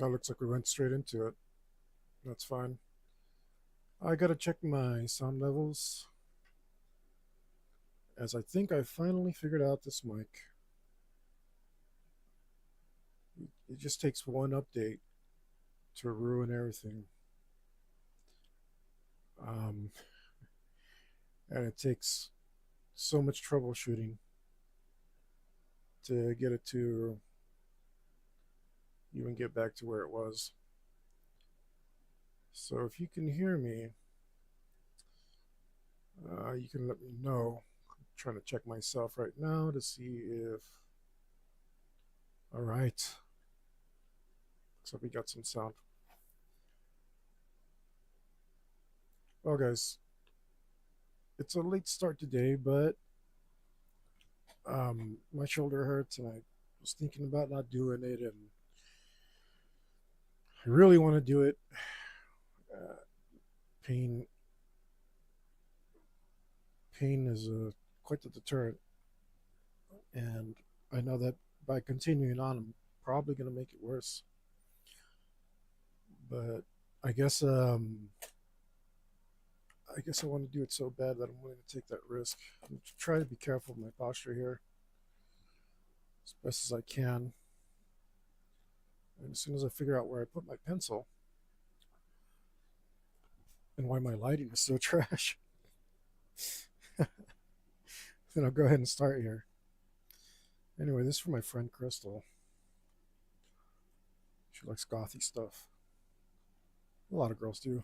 Oh, looks like we went straight into it. That's fine. I gotta check my sound levels, as I think I finally figured out this mic. It just takes one update to ruin everything. Um, and it takes so much troubleshooting to get it to even get back to where it was. So if you can hear me, you can let me know. I'm trying to check myself right now to see if. All right. Looks like we got some sound. Well, guys, it's a late start today, but my shoulder hurts and I was thinking about not doing it, and I really want to do it. Uh, pain, pain is quite the deterrent, and I know that by continuing on, I'm probably going to make it worse. But I guess I guess I want to do it so bad that I'm willing to take that risk. I'm try to be careful with my posture here as best as I can. And as soon as I figure out where I put my pencil and why my lighting is so trash, then I'll go ahead and start here. Anyway, this is for my friend Crystal. She likes gothy stuff. A lot of girls do.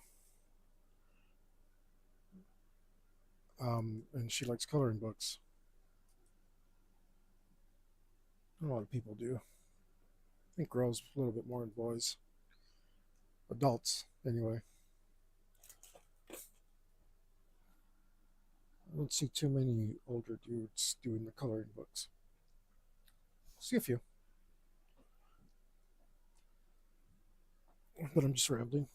And she likes coloring books. A lot of people do. I think girls a little bit more than boys. Adults, anyway. I don't see too many older dudes doing the coloring books. See a few, but I'm just rambling.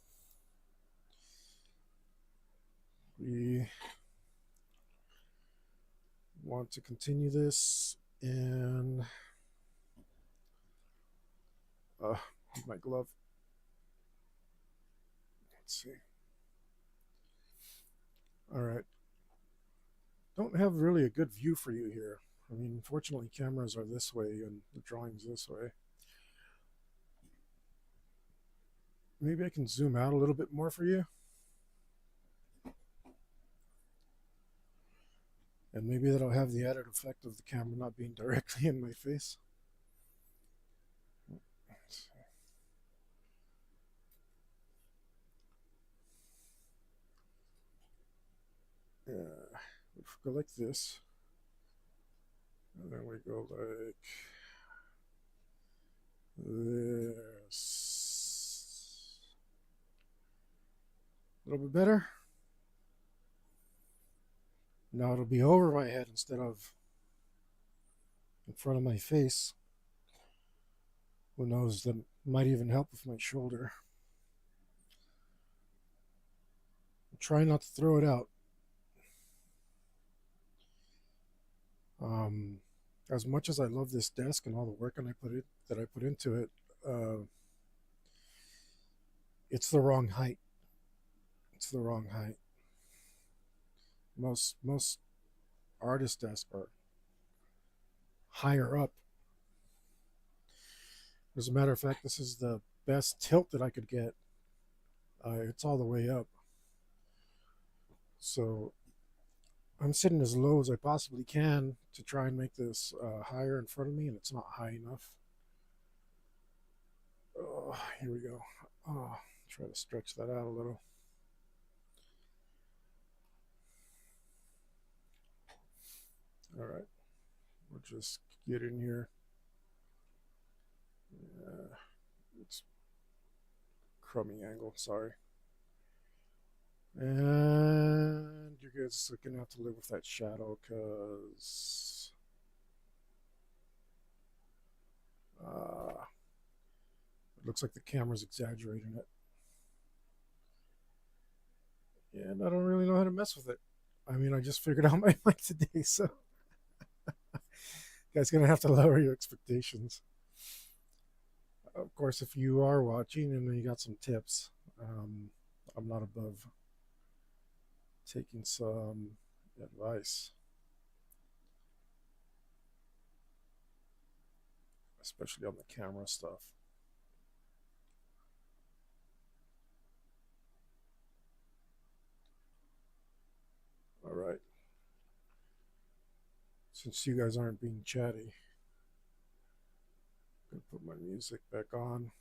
We want to continue this, and my glove. Let's see. All right. Don't have really a good view for you here. I mean, unfortunately, cameras are this way and the drawing's this way. Maybe I can zoom out a little bit more for you. And maybe that'll have the added effect of the camera not being directly in my face. Yeah, we go like this. And then we go like this. A little bit better. Now it'll be over my head instead of in front of my face. Who knows, that might even help with my shoulder. I'm trying not to throw it out. Um, as much as I love this desk and all the work that I put into it, uh, it's the wrong height. It's the wrong height. Most artist desks are higher up. As a matter of fact, this is the best tilt that I could get. It's all the way up. So I'm sitting as low as I possibly can to try and make this higher in front of me, and it's not high enough. Oh, here we go. Oh, try to stretch that out a little. All right, we'll just get in here. It's crummy angle, sorry. And you guys are gonna have to live with that shadow because it looks like the camera's exaggerating it. And I don't really know how to mess with it. I mean, I just figured out my mic today, so you guys gonna have to lower your expectations. Of course, if you are watching and you got some tips, I'm not above taking some advice, especially on the camera stuff. All right. Since you guys aren't being chatty, I'm going to put my music back on.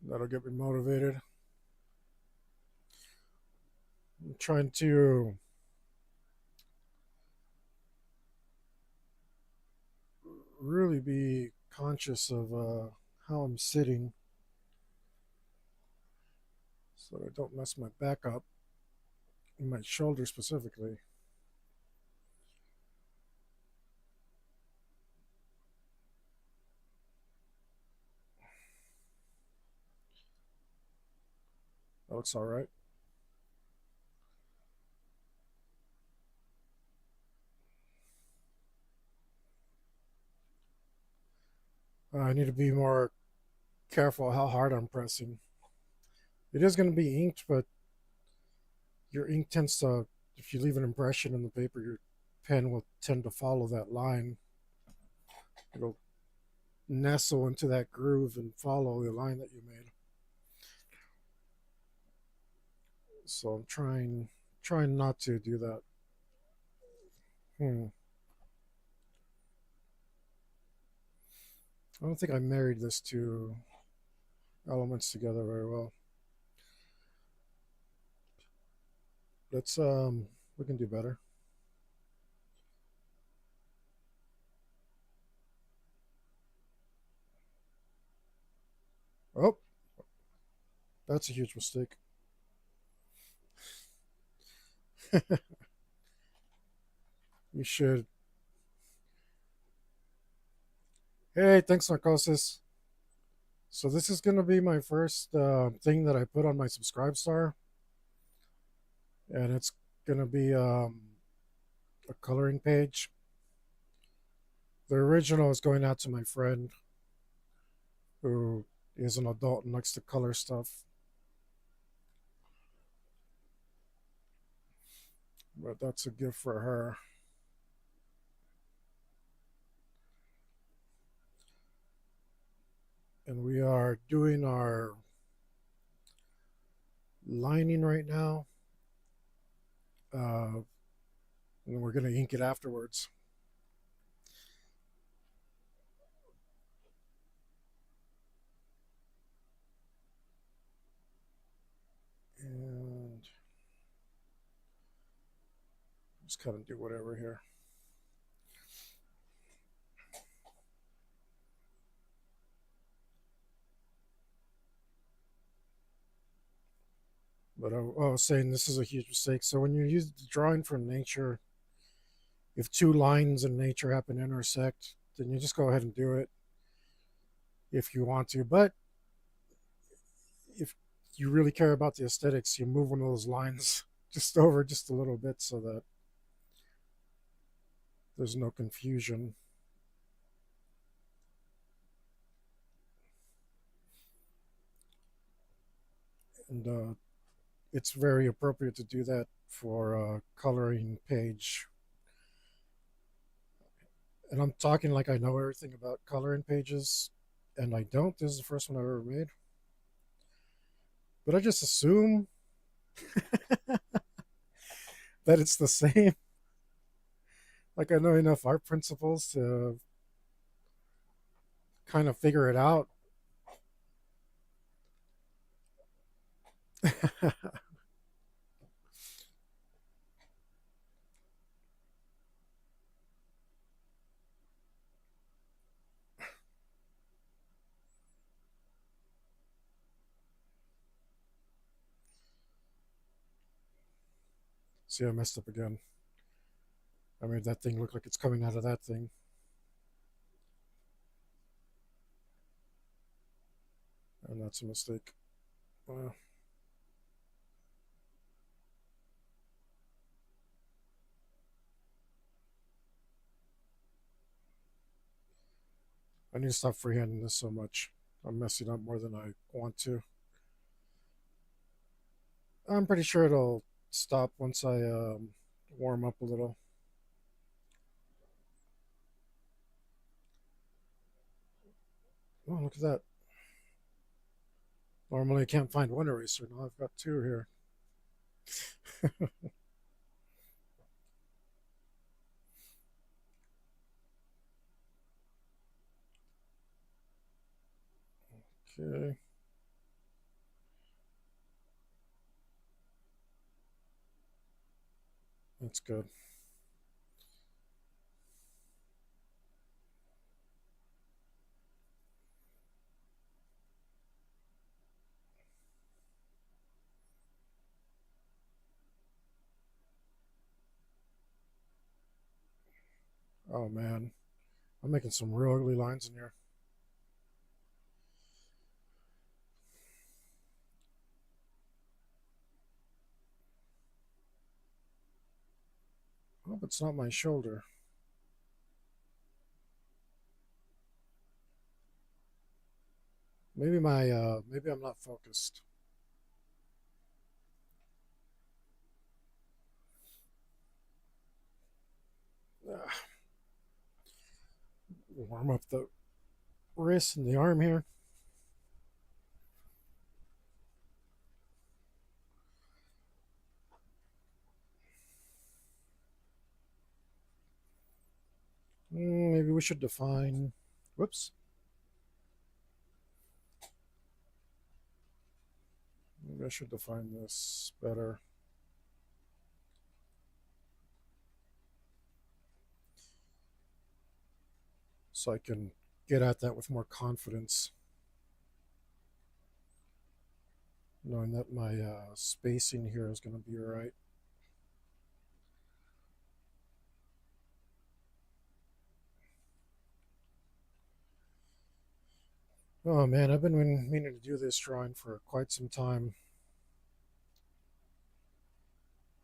That'll get me motivated. I'm trying to really be conscious of how I'm sitting so that I don't mess my back up, and my shoulder specifically. That looks all right. I need to be more careful how hard I'm pressing. It is going to be inked, but your ink tends to, if you leave an impression in the paper, your pen will tend to follow that line. It'll nestle into that groove and follow the line that you made. So I'm trying not to do that. Hmm. I don't think I married this two elements together very well. Let's we can do better. Oh, that's a huge mistake. You should. Hey, thanks, Narcosis. So this is gonna be my first thing that I put on my subscribe star, and it's gonna be a coloring page. The original is going out to my friend who is an adult and likes to color stuff, but that's a gift for her. And we are doing our lining right now, and we're gonna ink it afterwards. And just kind of do whatever here. But I was saying this is a huge mistake. So when you use the drawing from nature, if two lines in nature happen to intersect, then you just go ahead and do it if you want to. But if you really care about the aesthetics, you move one of those lines just over just a little bit so that there's no confusion. And it's very appropriate to do that for a coloring page. And I'm talking like I know everything about coloring pages, and I don't. This is the first one I've ever made. But I just assume that it's the same. Like I know enough art principles to kind of figure it out. See, I messed up again. I made that thing look like it's coming out of that thing, and that's a mistake. Uh, I need to stop freehanding this so much. I'm messing up more than I want to. I'm pretty sure it'll stop once I warm up a little. Oh, look at that. Normally I can't find one eraser. Now I've got two here. Okay, that's good. Oh man, I'm making some real ugly lines in here. Oh, it's not my shoulder. Maybe I'm not focused. Ah, warm up the wrist and the arm here. Maybe we should define. Whoops. Maybe I should define this better so I can get at that with more confidence, knowing that my spacing here is going to be all right. Oh man, I've been meaning to do this drawing for quite some time,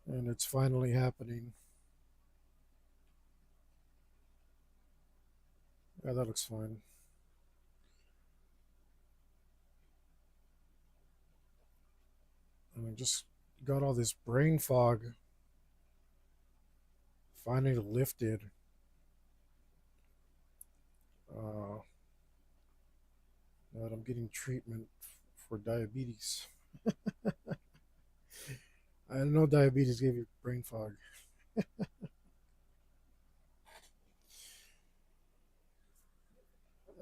and it's finally happening. Yeah, that looks fine. And I just got all this brain fog finally lifted. Uh, that I'm getting treatment for diabetes. I didn't know diabetes gave you brain fog.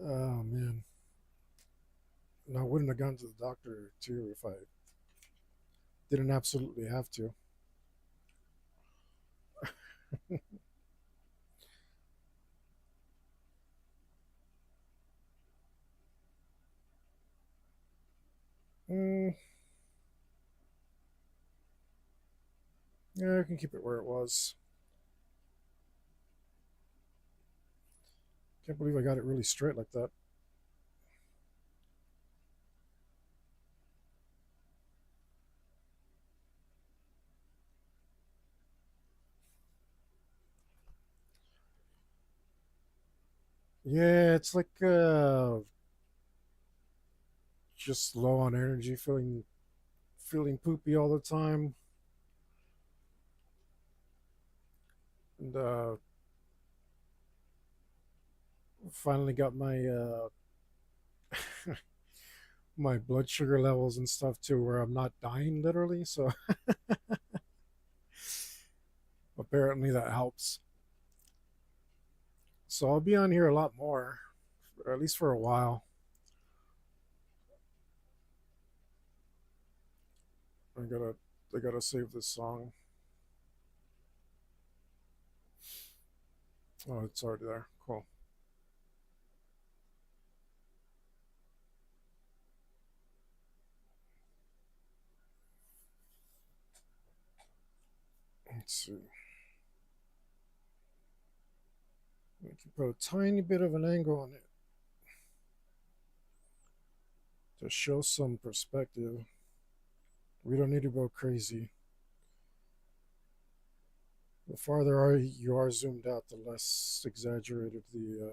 Oh man, and I wouldn't have gone to the doctor too if I didn't absolutely have to. Mm, yeah, I can keep it where it was. Can't believe I got it really straight like that. Yeah, it's like just low on energy, feeling poopy all the time, and finally got my my blood sugar levels and stuff to where I'm not dying literally. So apparently that helps. So I'll be on here a lot more, or at least for a while. I gotta I gotta save this song. Oh, it's already there. Cool. Let's see. We can put a tiny bit of an angle on it to show some perspective. We don't need to go crazy. The farther, you are zoomed out, the less exaggerated the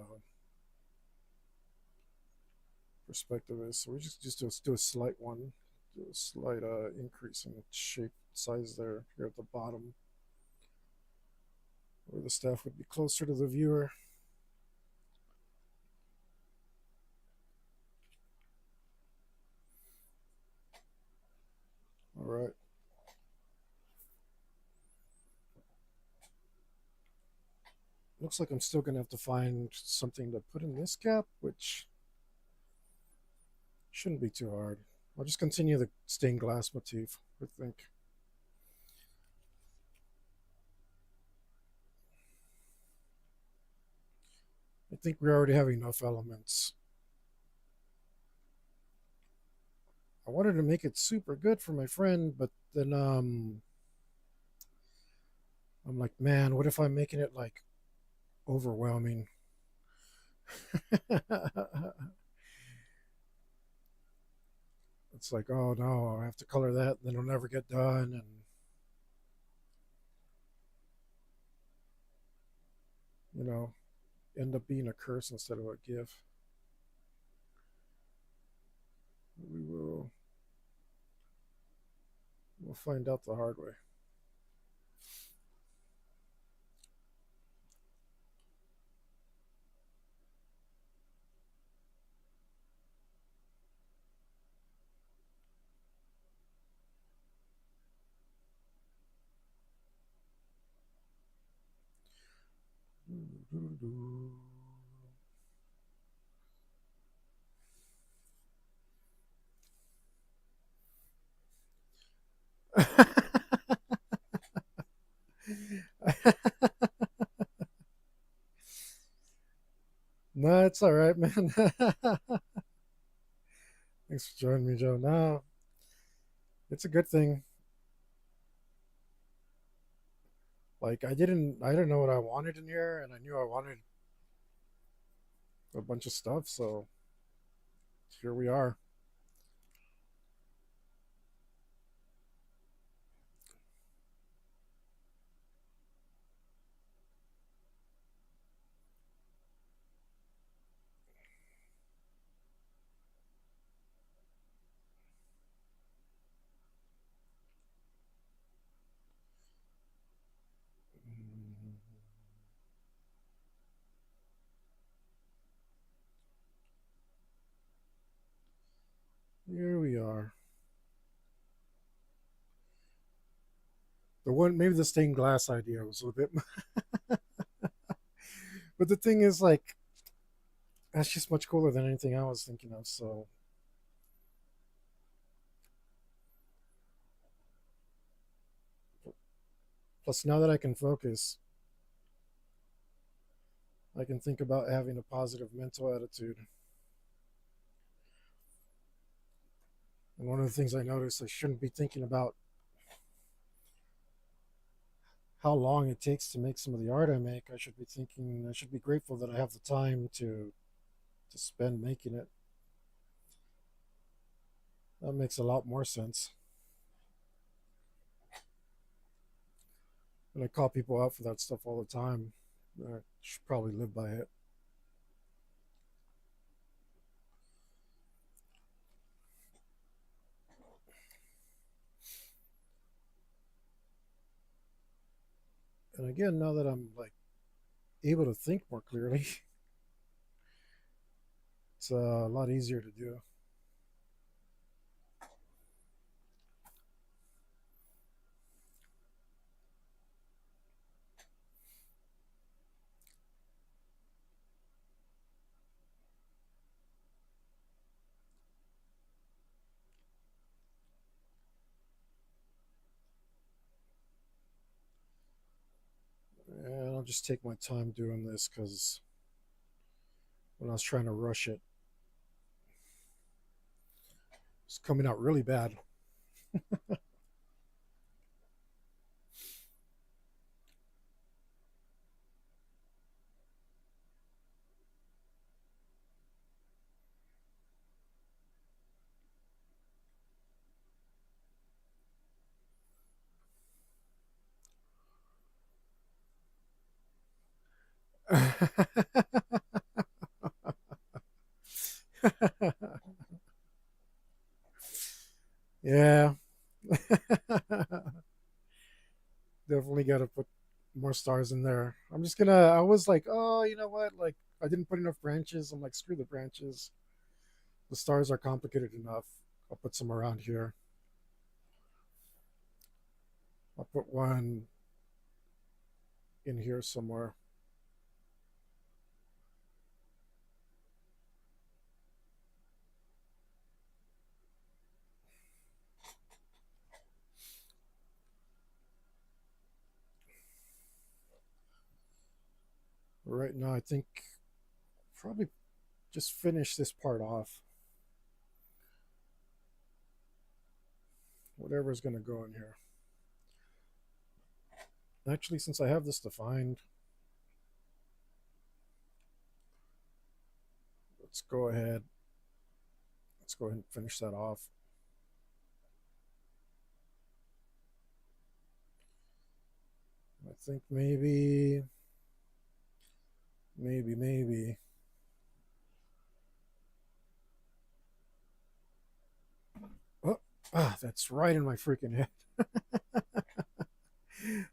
perspective is. So we just do a slight one, do a slight increase in shape size there here at the bottom, where the staff would be closer to the viewer. All right. Looks like I'm still going to have to find something to put in this gap, which shouldn't be too hard. I'll just continue the stained glass motif, I think. I think we already have enough elements. I wanted to make it super good for my friend, but then I'm like, man, what if I'm making it like overwhelming? It's like, oh no, I have to color that, and then it'll never get done, and you know, end up being a curse instead of a gift. We will we'll find out the hard way. No, it's all right, man. Thanks for joining me, Joe. No, it's a good thing. Like I didn't know what I wanted in here, and I knew I wanted a bunch of stuff, so here we are. Here we are. The one maybe the stained glass idea was a little bit, but the thing is, like, that's just much cooler than anything I was thinking of. So plus, now that I can focus, I can think about having a positive mental attitude. And one of the things I noticed, I shouldn't be thinking about how long it takes to make some of the art I make. I should be thinking, I should be grateful that I have the time to spend making it. That makes a lot more sense. And I call people out for that stuff all the time. I should probably live by it. And again, now that I'm like able to think more clearly, it's a lot easier to do. And I'll just take my time doing this because when I was trying to rush it, it's coming out really bad. Yeah. Definitely got to put more stars in there. I'm just gonna. I was like, oh, you know what? Like, I didn't put enough branches. I'm like, screw the branches. The stars are complicated enough. I'll put some around here. I'll put one in here somewhere. Right now, I think probably just finish this part off. Whatever's gonna go in here. Actually, since I have this defined, let's go ahead. Let's go ahead and finish that off. I think maybe. Oh, that's right in my freaking head.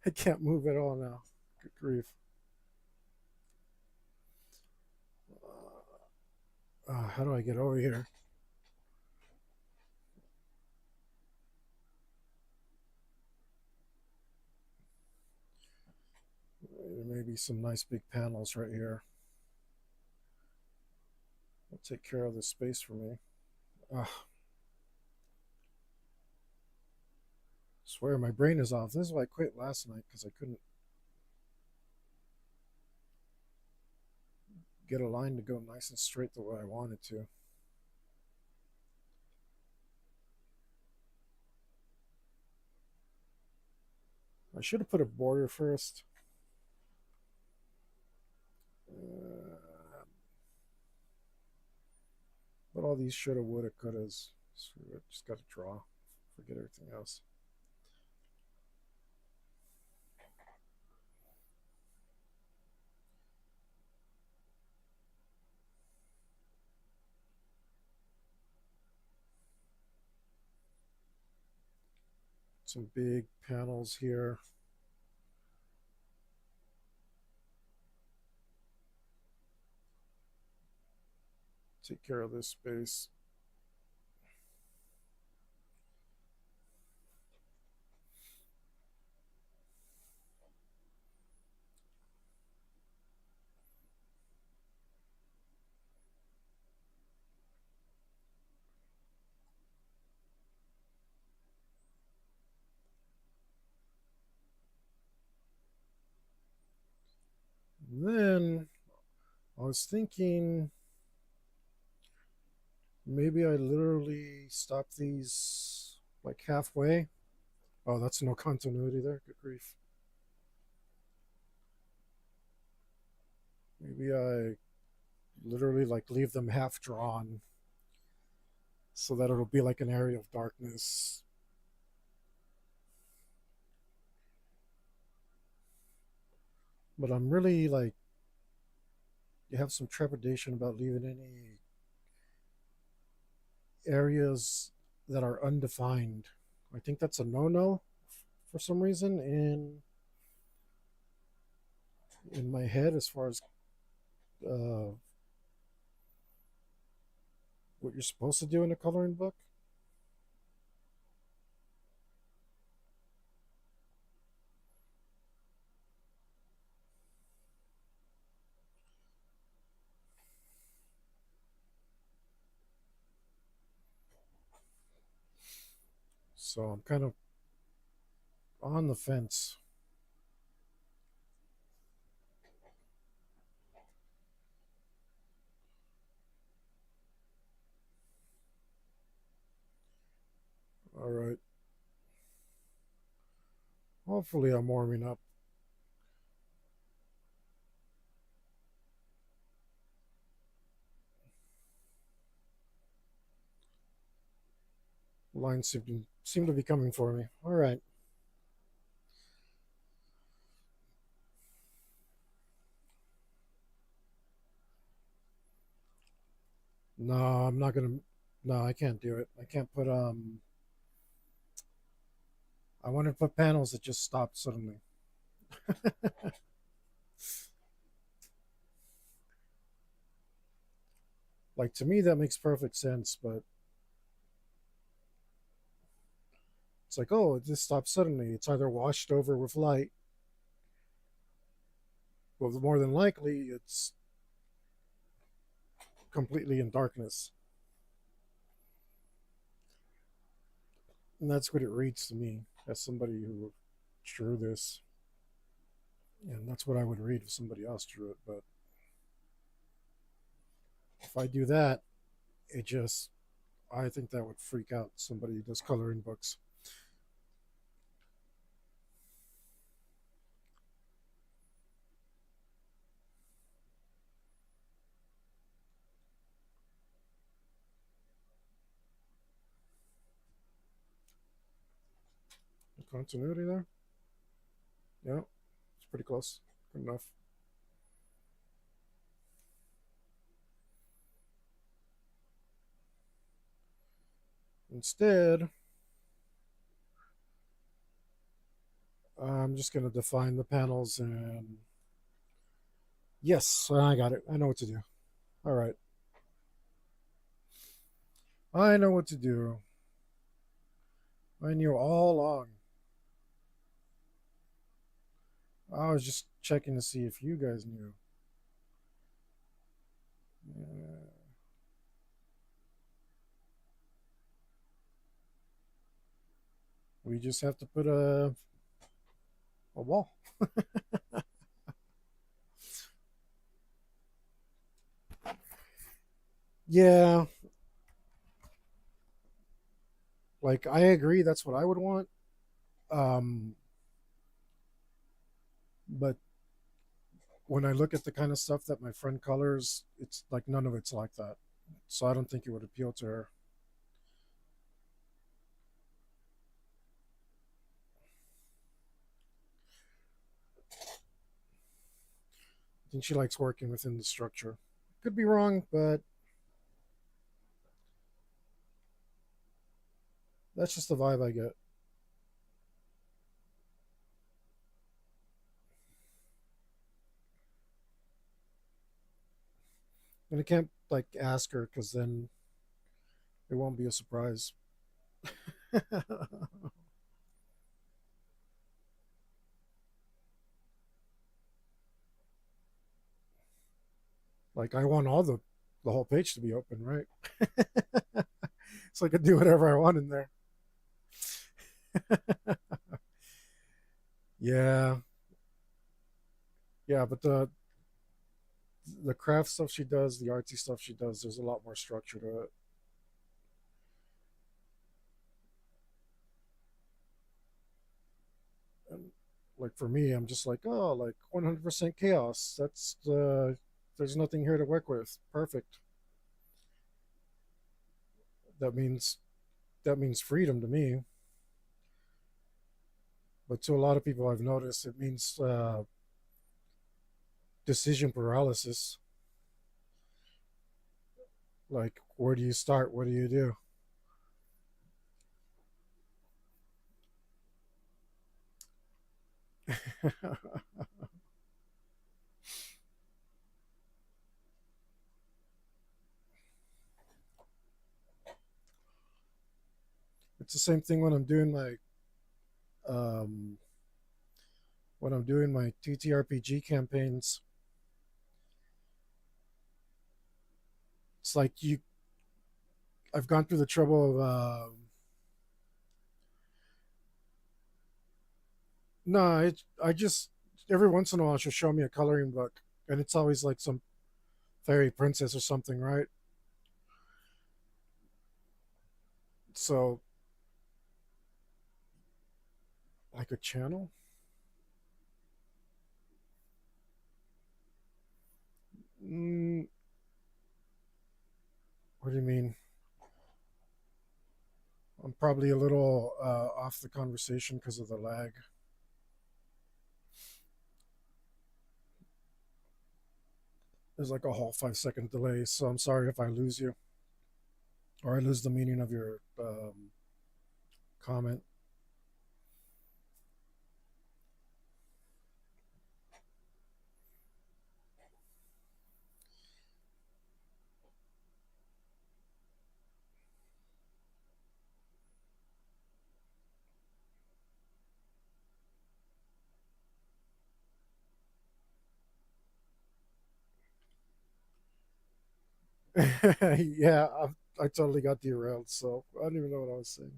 I can't move at all now. Good grief. How do I get over here? Maybe some nice big panels right here. Will take care of this space for me. I swear my brain is off. This is why I quit last night because I couldn't get a line to go nice and straight the way I wanted to. I should have put a border first. Uh, but all these shoulda, woulda, couldas. Just got to draw. Forget everything else. Some big panels here. Take care of this space. And then I was thinking maybe I literally stop these like halfway. Oh, that's no continuity there. Good grief. Maybe I literally like leave them half drawn so that it'll be like an area of darkness. But I'm really like, you have some trepidation about leaving any areas that are undefined. I think that's a no-no for some reason in my head as far as uh, what you're supposed to do in a coloring book. So I'm kind of on the fence. All right. Hopefully, I'm warming up. Lines seem to be coming for me. All right. No, I'm not gonna. No, I can't do it. I can't put. I wanted to put panels that just stopped suddenly. Like to me, that makes perfect sense, but it's like, oh, it just stopped suddenly. It's either washed over with light, well, more than likely, it's completely in darkness. And that's what it reads to me as somebody who drew this. And that's what I would read if somebody else drew it. But if I do that, it just, I think that would freak out somebody who does coloring books. The continuity there? Yeah, it's pretty close. Good enough. Instead, I'm just going to define the panels and yes, I got it. I know what to do. All right. I know what to do. I knew all along. I was just checking to see if you guys knew. Uh, we just have to put a wall. Yeah, like I agree. That's what I would want. Um, but when I look at the kind of stuff that my friend colors, it's like none of it's like that. So I don't think it would appeal to her. I think she likes working within the structure. Could be wrong, but that's just the vibe I get. And I can't like ask her because then it won't be a surprise. Like I want all the whole page to be open, right? So I could do whatever I want in there. Yeah, yeah, but the craft stuff she does, the artsy stuff she does, there's a lot more structure to it. And like for me, I'm just like, oh, like 100% chaos. That's there's nothing here to work with. Perfect. That means that means freedom to me. But to a lot of people, I've noticed it means decision paralysis. Like, where do you start? What do you do? It's the same thing um, when I'm doing my TTRPG campaigns. It's like you, I've gone through the trouble of no, I just every once in a while she'll show me a coloring book, and it's always like some fairy princess or something, right? So like a channel. Mm, what do you mean? I'm probably a little off the conversation because of the lag. There's like a whole 5 second delay, so I'm sorry if I lose you or I lose the meaning of your comment. Yeah, I totally got derailed, so I don't even know what I was saying.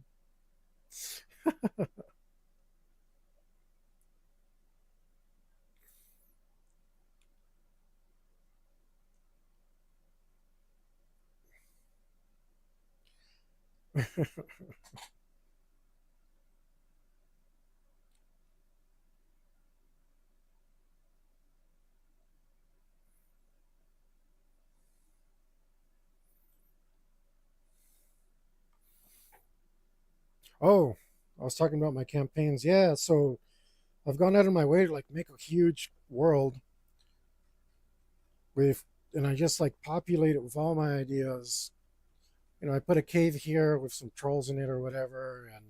Oh, I was talking about my campaigns. Yeah, so I've gone out of my way to like make a huge world with, and I just like populate it with all my ideas. I put a cave here with some trolls in it or whatever, and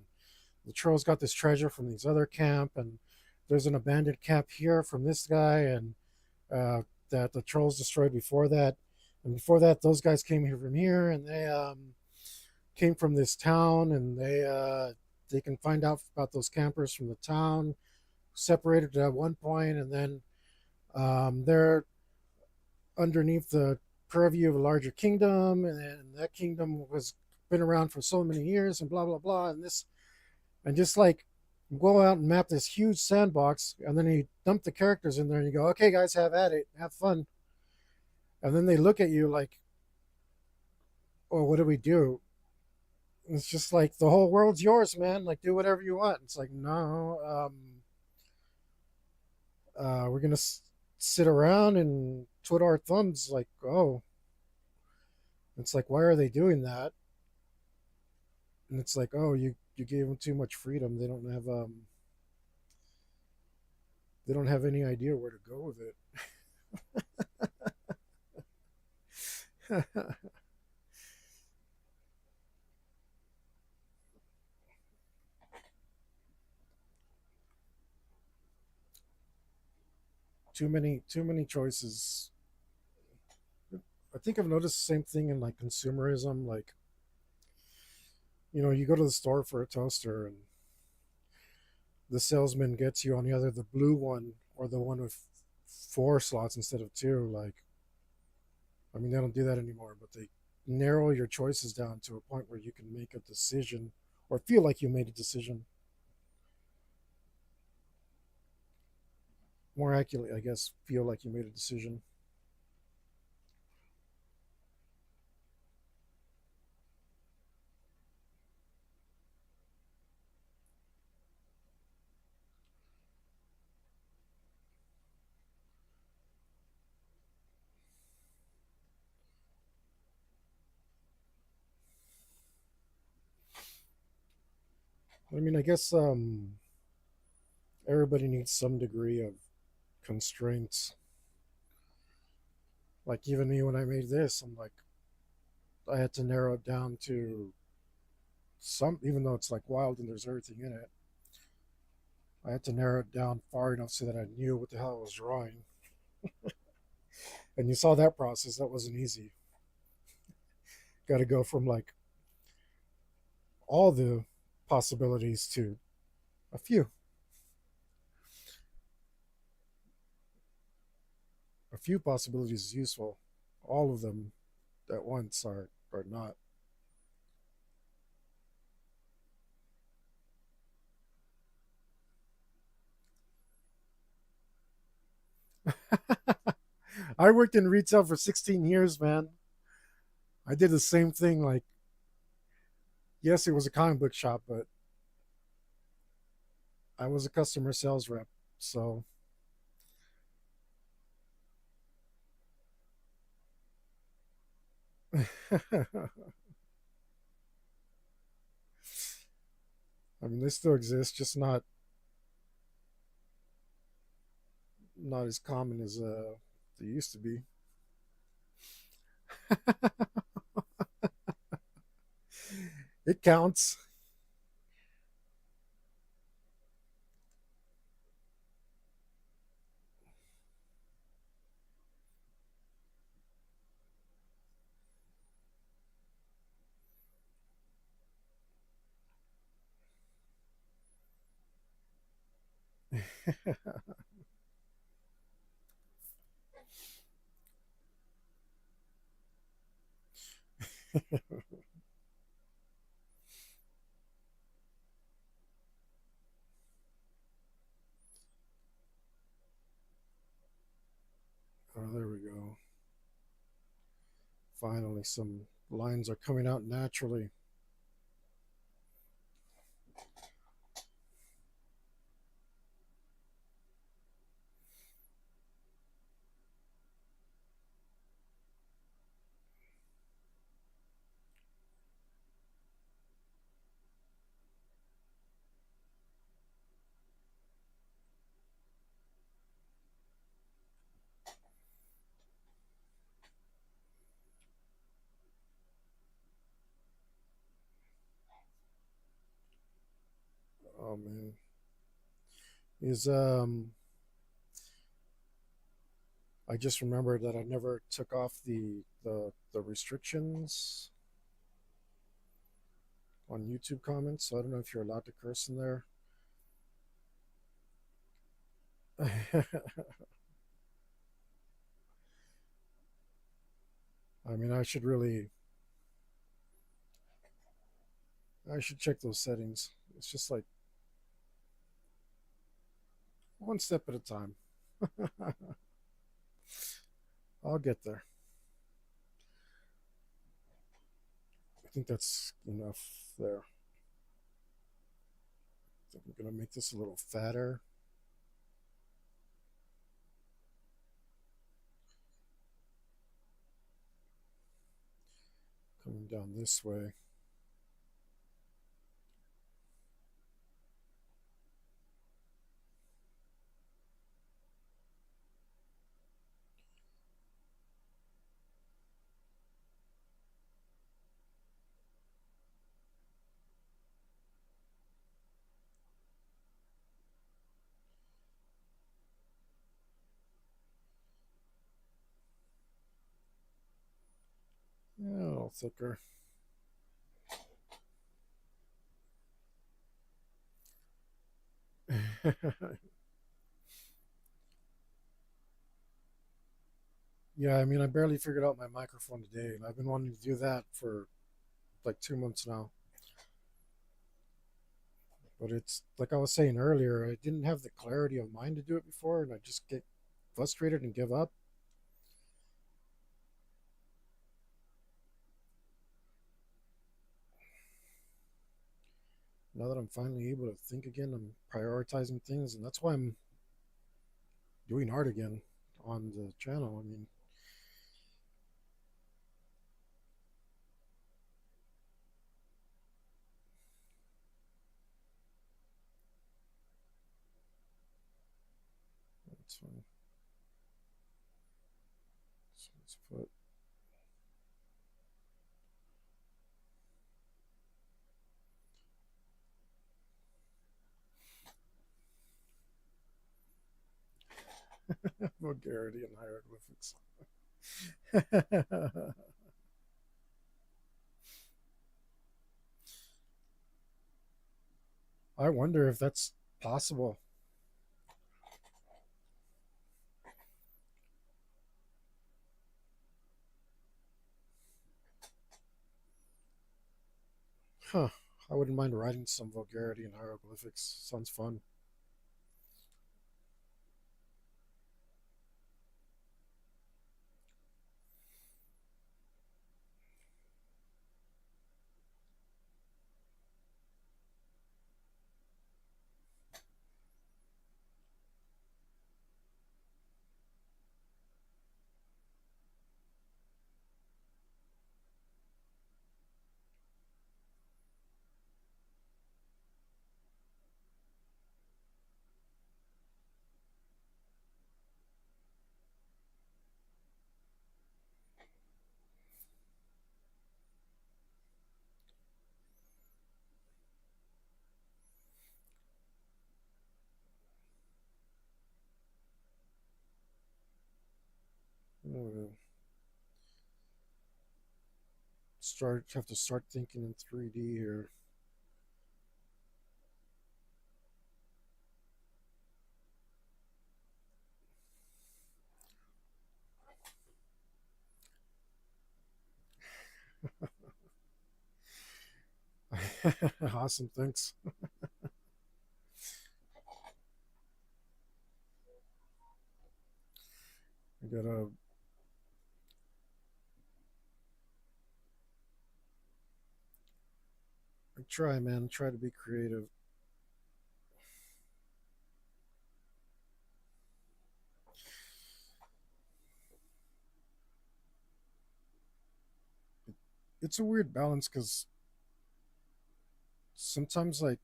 the trolls got this treasure from this other camp, and there's an abandoned camp here from this guy, and that the trolls destroyed before that. And before that, those guys came here from here, and they came from this town, and they can find out about those campers from the town, separated at one point, and then they're underneath the purview of a larger kingdom, and that kingdom was been around for so many years, and blah blah blah, and this, and just like go out and map this huge sandbox, and then you dump the characters in there, and you go, okay, guys, have at it, have fun, and then they look at you like, oh, what do we do? It's just like the whole world's yours, man. Like, do whatever you want. It's like, no, we're gonna sit around and twiddle our thumbs. Like, oh, it's like, why are they doing that? And it's like, oh, you gave them too much freedom. They don't have any idea where to go with it. Too many choices. I think I've noticed the same thing in like consumerism. Like, you go to the store for a toaster, and the salesman gets you on either the blue one or the one with four slots instead of two. Like, I mean, they don't do that anymore, but they narrow your choices down to a point where you can make a decision or feel like you made a decision. More accurately, I guess, feel like you made a decision. I mean, I guess everybody needs some degree of constraints. Like, even me, when I made this, I'm like, I had to narrow it down to some, even though it's like wild and there's everything in it, I had to narrow it down far enough so that I knew what the hell I was drawing. And you saw that process. That wasn't easy. Got to go from like all the possibilities to a few. A few possibilities is useful. All of them at once are not. I worked in retail for 16 years, man. I did the same thing. Like, yes, it was a comic book shop, but I was a customer sales rep. So, I mean, they still exist, just not as common as they used to be. It counts. Oh, there we go. Finally, some lines are coming out naturally. Oh man, is I just remembered that I never took off the restrictions on YouTube comments, so I don't know if you're allowed to curse in there. I mean, I should check those settings. It's just like one step at a time. I'll get there. I think that's enough there. I think I'm gonna make this a little fatter, coming down this way. Yeah, a little thicker. Yeah, I mean, I barely figured out my microphone today, and I've been wanting to do that for like 2 months now. But it's like I was saying earlier, I didn't have the clarity of mind to do it before, and I just get frustrated and give up. Now that I'm finally able to think again, I'm prioritizing things, and that's why I'm doing art again on the channel. I mean, that's fine. So let's put vulgarity and hieroglyphics. I wonder if that's possible. Huh. I wouldn't mind writing some vulgarity and hieroglyphics. Sounds fun. I'm have to start thinking in 3D here. Awesome, thanks. I gotta try, man. Try to be creative. It's a weird balance because sometimes like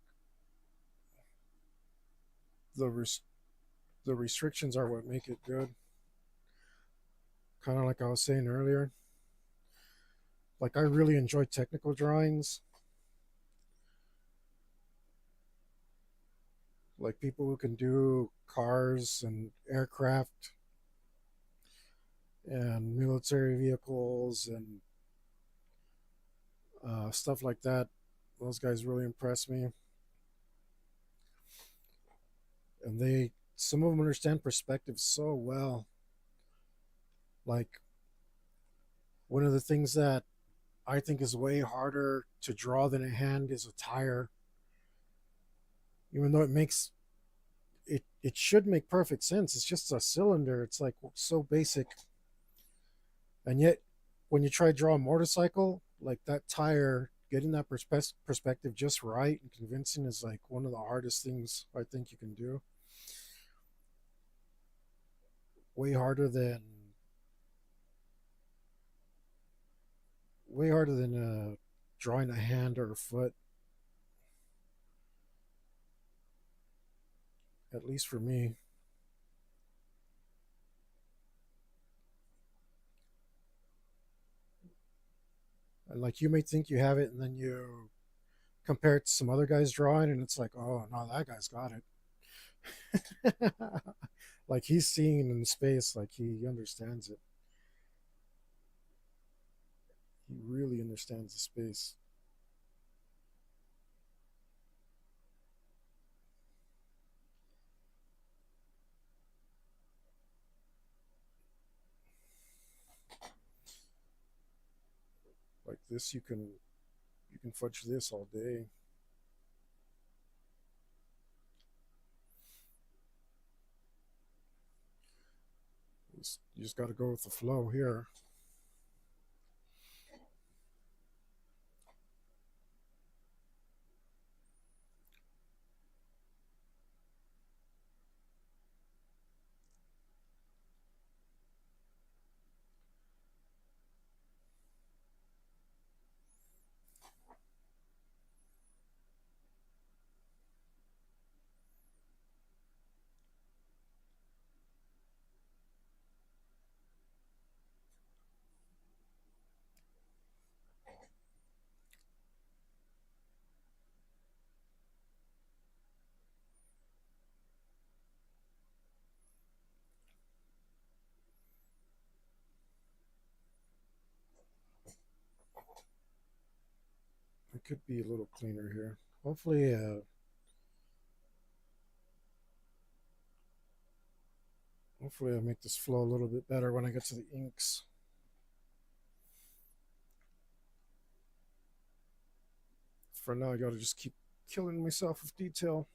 the res- the restrictions are what make it good. Kind of like I was saying earlier. Like I really enjoy technical drawings, like people who can do cars and aircraft and military vehicles and stuff like that. Those guys really impress me, and they some of them understand perspective so well. Like one of the things that I think is way harder to draw than a hand is a tire, even though it should make perfect sense. It's just a cylinder. It's like so basic, and yet when you try to draw a motorcycle, like that tire, getting that perspective just right and convincing is like one of the hardest things I think you can do. Way harder than way harder than drawing a hand or a foot, at least for me. And like you may think you have it, and then you compare it to some other guy's drawing, and it's like, oh no, that guy's got it. Like he's seeing in space, like he understands it. He really understands the space. Like this, you can fudge this all day. You just got to go with the flow here. It could be a little cleaner here. Hopefully I make this flow a little bit better when I get to the inks. For now, I got to just keep killing myself with detail.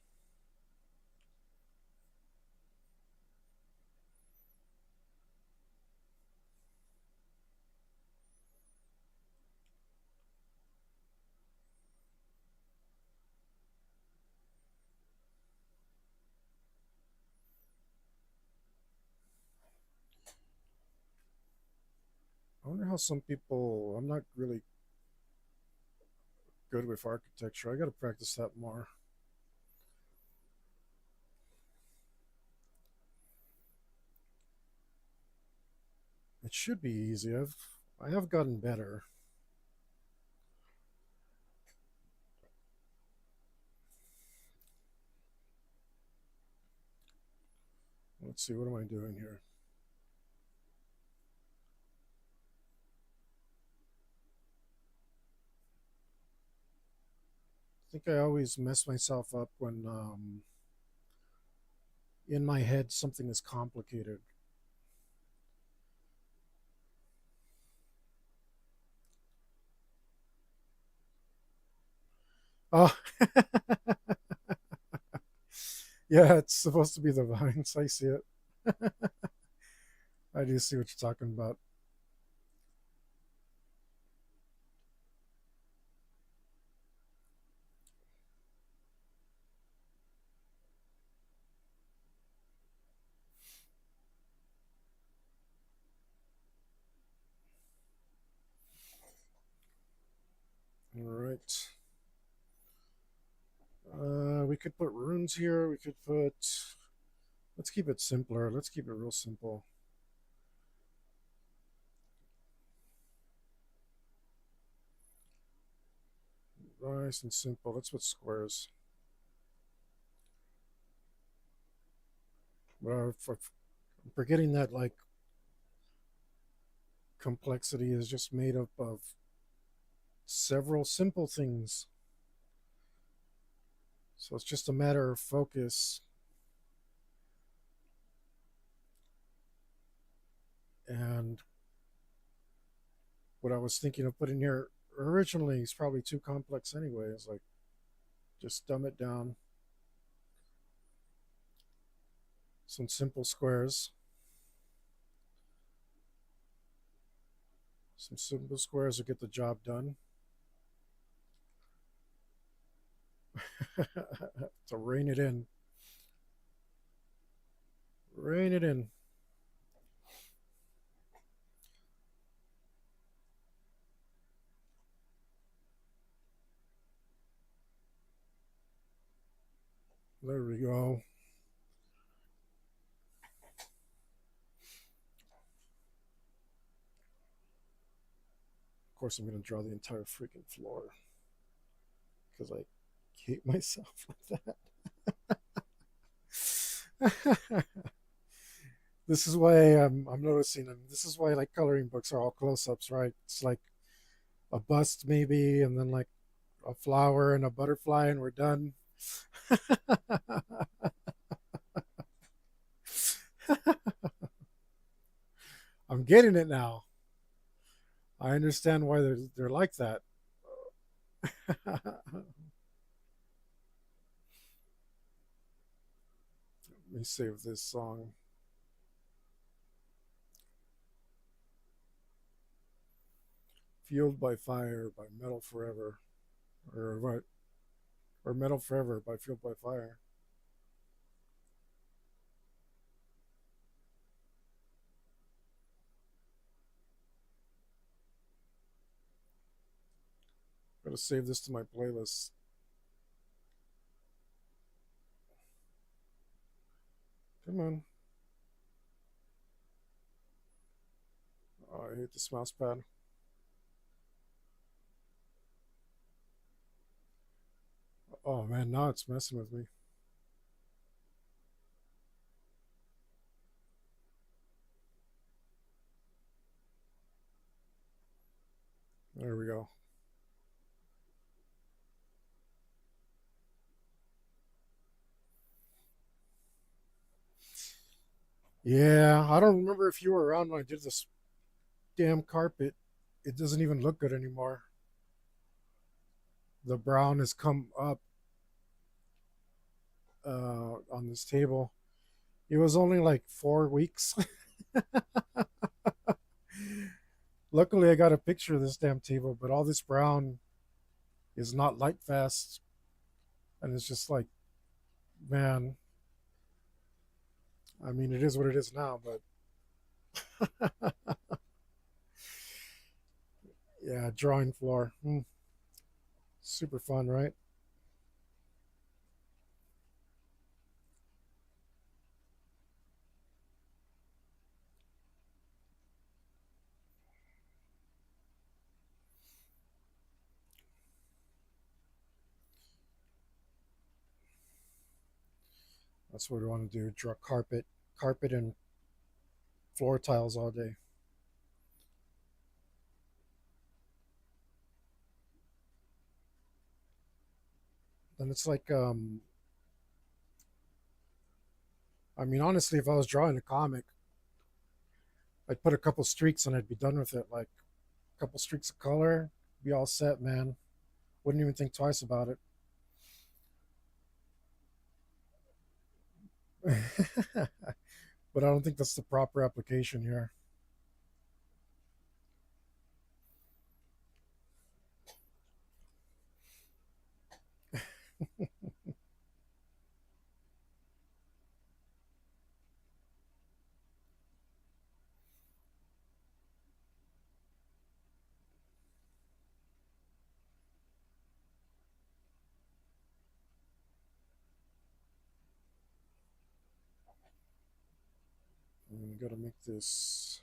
I wonder how some people. I'm not really good with architecture. I got to practice that more. It should be easy. I have gotten better. Let's see. What am I doing here? I think I always mess myself up when in my head something is complicated. Oh, yeah, it's supposed to be the vines. I see it. I do see what you're talking about. All right. We could put runes here. We could put. Let's keep it simpler. Let's keep it real simple. Nice and simple. Let's put squares. For forgetting that like complexity is just made up of several simple things. So it's just a matter of focus. And what I was thinking of putting here originally is probably too complex anyway. It's like just dumb it down. Some simple squares. Some simple squares will get the job done. To rein it in. Rein it in. There we go. Of course, I'm going to draw the entire freaking floor because I hate myself like that. This is why I'm noticing them. This is why like coloring books are all close-ups, right? It's like a bust maybe, and then like a flower and a butterfly, and we're done. I'm getting it now. I understand why they're like that. Let me save this song. Fueled by Fire by Metal Forever. Or what? Or Metal Forever by Fueled by Fire. Gotta save this to my playlist. Come on. Oh, I hate this mouse pad. Oh man, now it's messing with me. There we go. Yeah, I don't remember if you were around when I did this damn carpet. It doesn't even look good anymore. The brown has come up on this table. It was only like 4 weeks. Luckily, I got a picture of this damn table, but all this brown is not light fast. And it's just like, man, I mean, it is what it is now, but yeah, drawing floor. Super fun, right? That's what we want to do. Draw carpet and floor tiles all day. And it's like, I mean, honestly, if I was drawing a comic, I'd put a couple streaks and I'd be done with it. Like a couple streaks of color, be all set, man. Wouldn't even think twice about it. But I don't think that's the proper application here. I'm gonna make this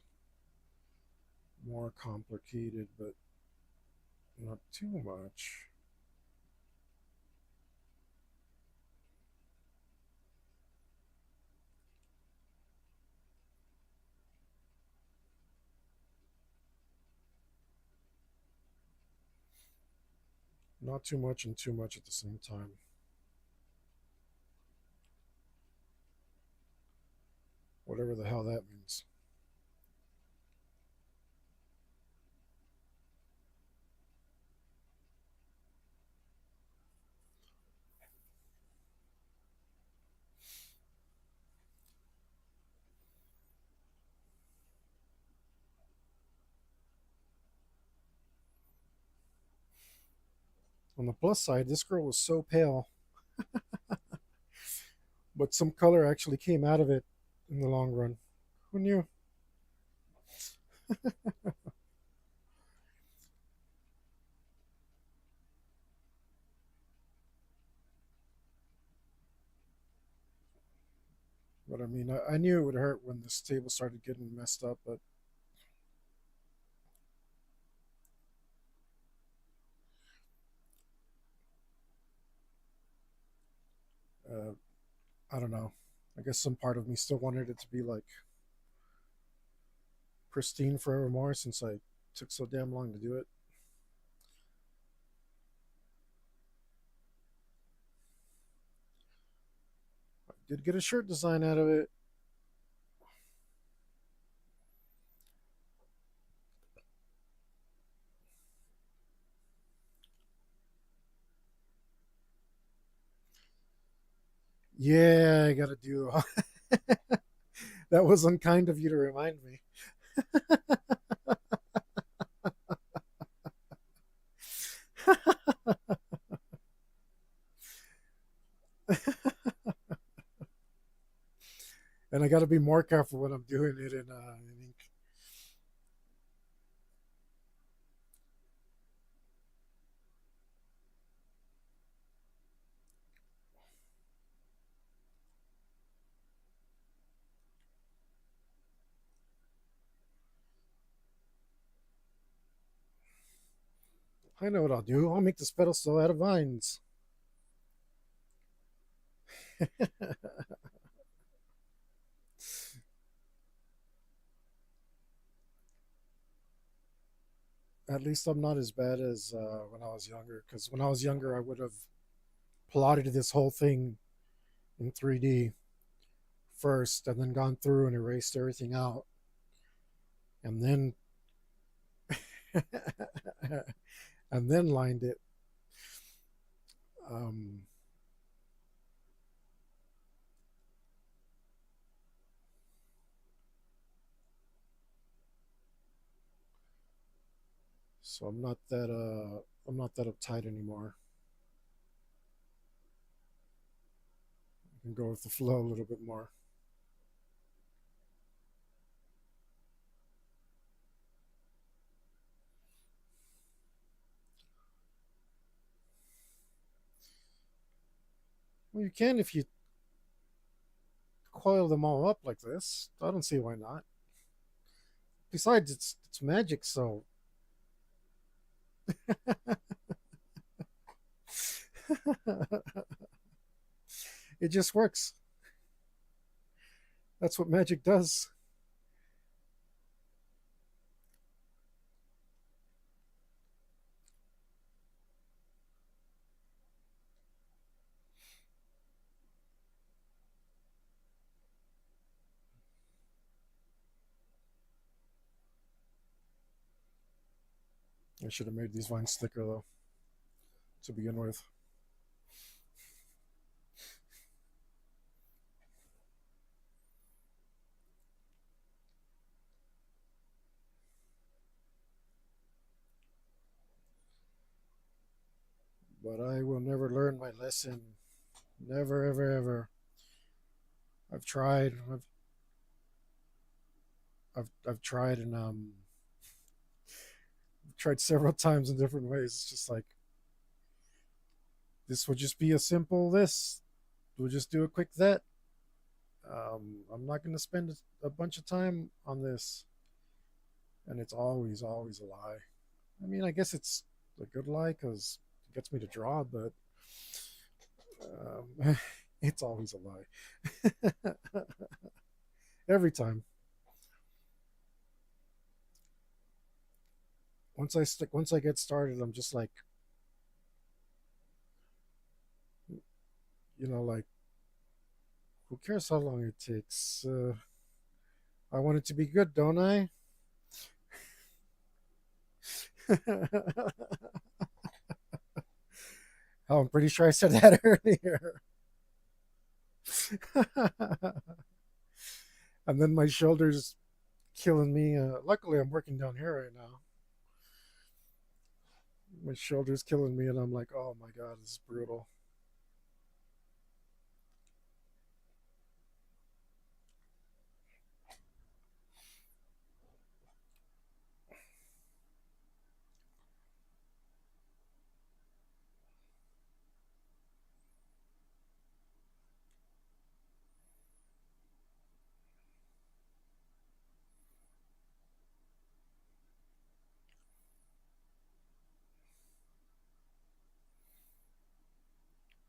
more complicated, but not too much. Not too much and too much at the same time. Whatever the hell that means. On the plus side, this girl was so pale, but some color actually came out of it in the long run. Who knew? But I mean, I knew it would hurt when this table started getting messed up, but uh, I don't know. I guess some part of me still wanted it to be like pristine forevermore since I took so damn long to do it. I did get a shirt design out of it. Yeah, I gotta do. That was unkind of you to remind me. And I got to be more careful when I'm doing it in ink. I know what I'll do. I'll make this pedestal out of vines. At least I'm not as bad as when I was younger. Because when I was younger, I would have plotted this whole thing in 3D first, and then gone through and erased everything out, and then and then lined it. Um, so I'm not that uptight anymore. I can go with the flow a little bit more. Well, you can if you coil them all up like this. I don't see why not. Besides, it's magic, so it just works. That's what magic does. I should have made these vines thicker though to begin with. but I will never learn my lesson. Never, ever, ever. I've tried. I've tried and tried several times in different ways. It's just like this would just be a simple this. We'll just do a quick that. I'm not going to spend a bunch of time on this, and it's always, always a lie. I mean, I guess it's a good lie because it gets me to draw, but it's always a lie. Every time. Once I get started, I'm just like, like who cares how long it takes? I want it to be good, don't I? Oh, I'm pretty sure I said that earlier. And then my shoulders killing me. Luckily, I'm working down here right now. My shoulders killing me, and I'm like, oh my god, this is brutal.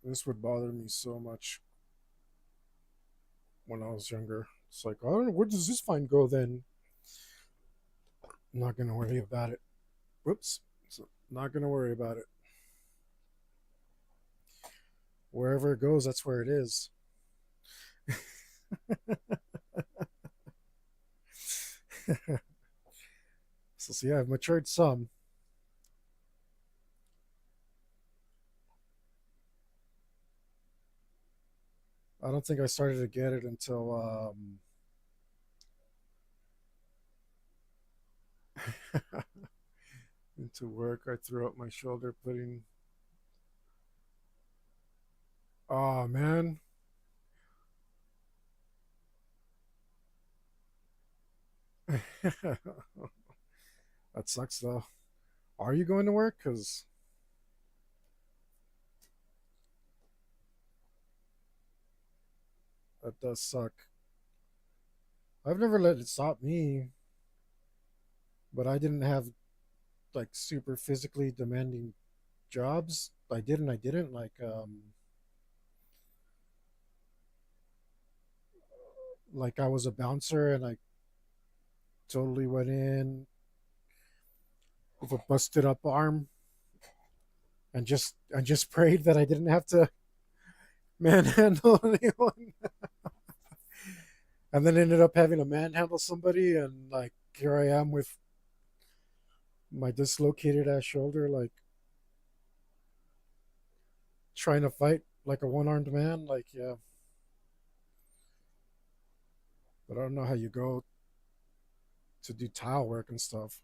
This would bother me so much when I was younger. It's like, I don't know, where does this fine go then? I'm not gonna worry about it. Whoops. So, not gonna worry about it. Wherever it goes, that's where it is. So see, I've matured some. I don't think I started to get it until into work. I threw out my shoulder, putting. Oh man, that sucks though. Are you going to work? Cause that does suck. I've never let it stop me, but I didn't have like super physically demanding jobs. I did and I didn't. Like I was a bouncer and I totally went in with a busted up arm and just prayed that I didn't have to manhandle anyone. And then ended up having to manhandle somebody, and like here I am with my dislocated ass shoulder, like trying to fight like a one armed man. Like, yeah, but I don't know how you go to do tile work and stuff.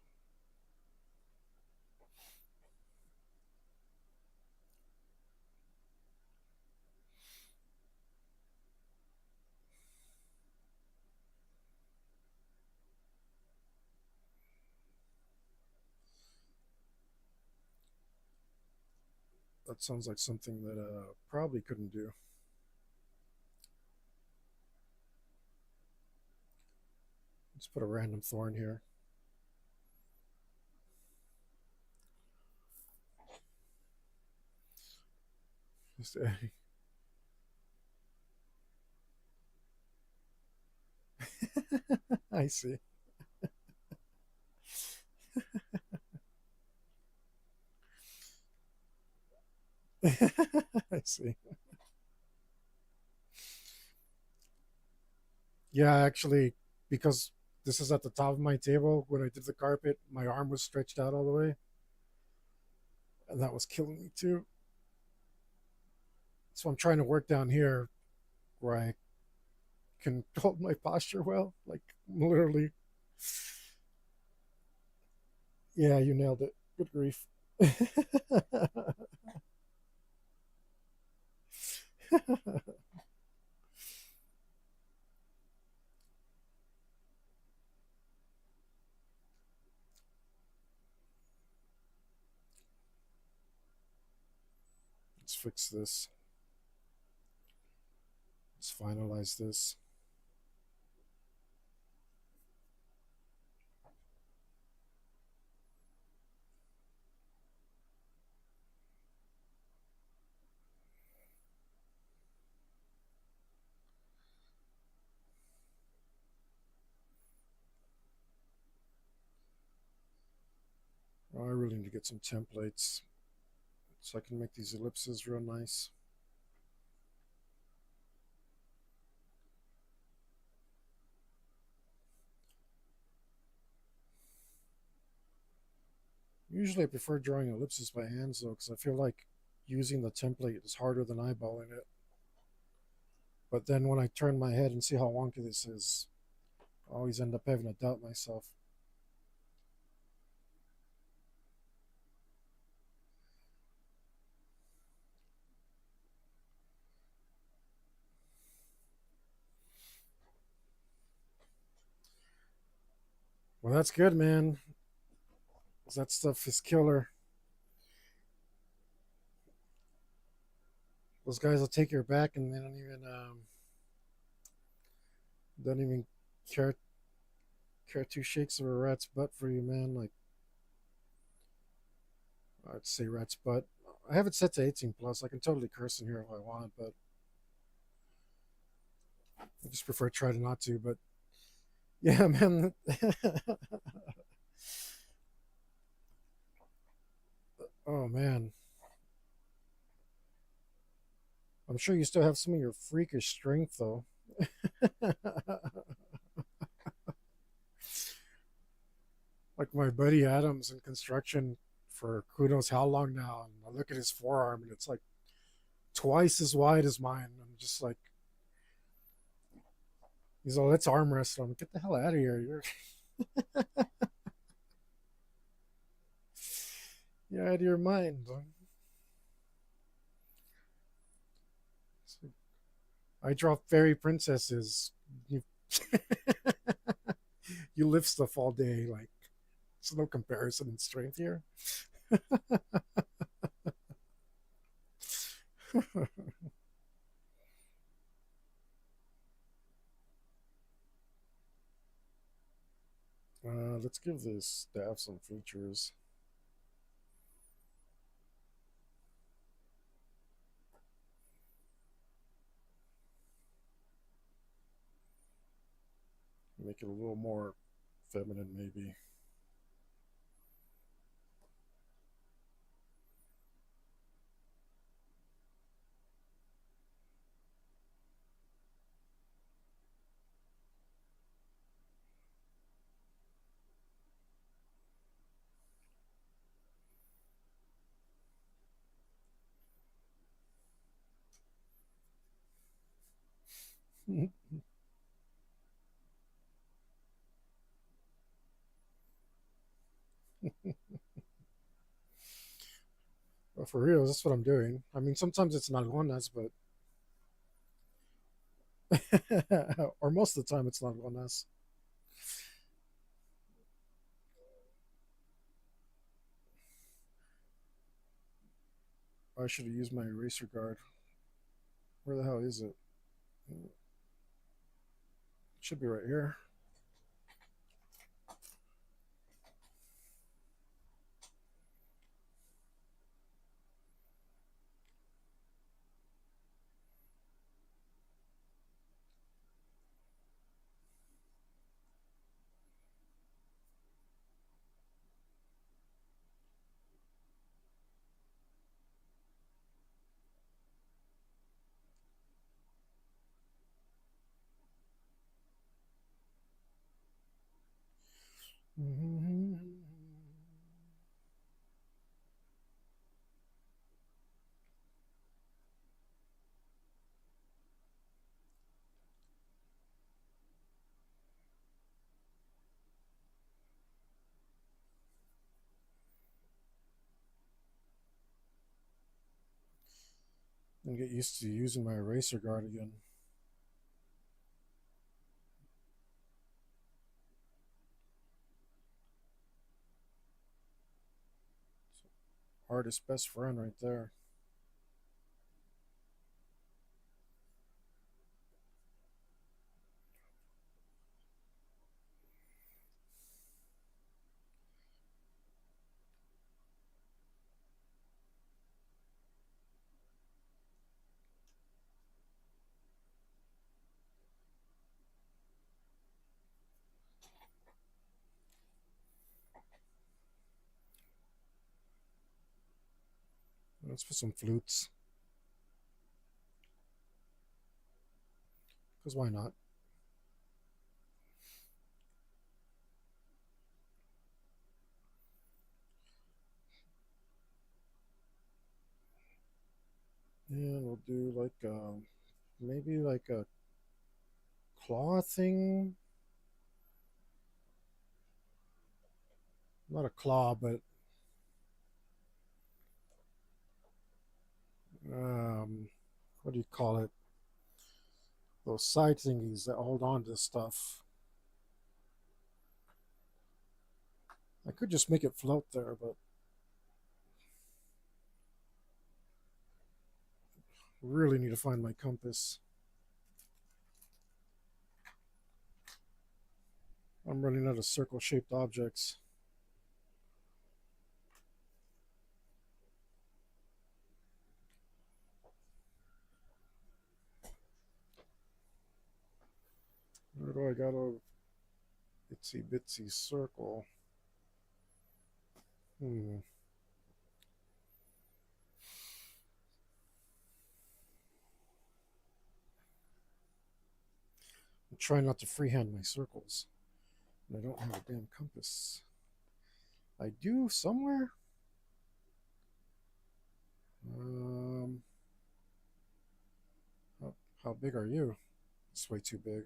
That sounds like something that probably couldn't do. Let's put a random thorn here. Just, I see. I see. Yeah, actually, because this is at the top of my table, when I did the carpet, my arm was stretched out all the way, and that was killing me too. So I'm trying to work down here where I can hold my posture well. Like, literally. Yeah, you nailed it. Good grief. Let's fix this. Let's finalize this. Oh, I really need to get some templates so I can make these ellipses real nice. Usually I prefer drawing ellipses by hands though, because I feel like using the template is harder than eyeballing it. But then when I turn my head and see how wonky this is, I always end up having to doubt myself. Well, that's good, man. 'Cause that stuff is killer. Those guys will take your back and they don't even care two shakes of a rat's butt for you, man. Like I'd say rat's butt. I have it set to 18 plus. I can totally curse in here if I want, but I just prefer try to not to. But yeah, man. Oh man, I'm sure you still have some of your freakish strength though. Like my buddy Adams in construction for who knows how long now, and I look at his forearm and it's like twice as wide as mine. I'm just like, he's all, let's arm wrestle. I'm, get the hell out of here. You're out of your mind. I draw fairy princesses. You, you lift stuff all day. Like, there's no comparison in strength here. Let's give this staff some features. Make it a little more feminine, maybe. But for real, that's what I'm doing. I mean, sometimes it's not nalgonas, but or most of the time it's not nalgonas. I should have used my eraser guard. Where the hell is it? It should be right here. And get used to using my eraser guard again. Artist's best friend right there. Let's put some flutes. Because why not? And we'll do like maybe like a claw thing. Not a claw, but what do you call it? Those side thingies that hold on to stuff. I could just make it float there, but really need to find my compass. I'm running out of circle-shaped objects. Where do I got a itsy bitsy circle? I'm trying not to freehand my circles. And I don't have a damn compass. I do somewhere. Um, how big are you? It's way too big.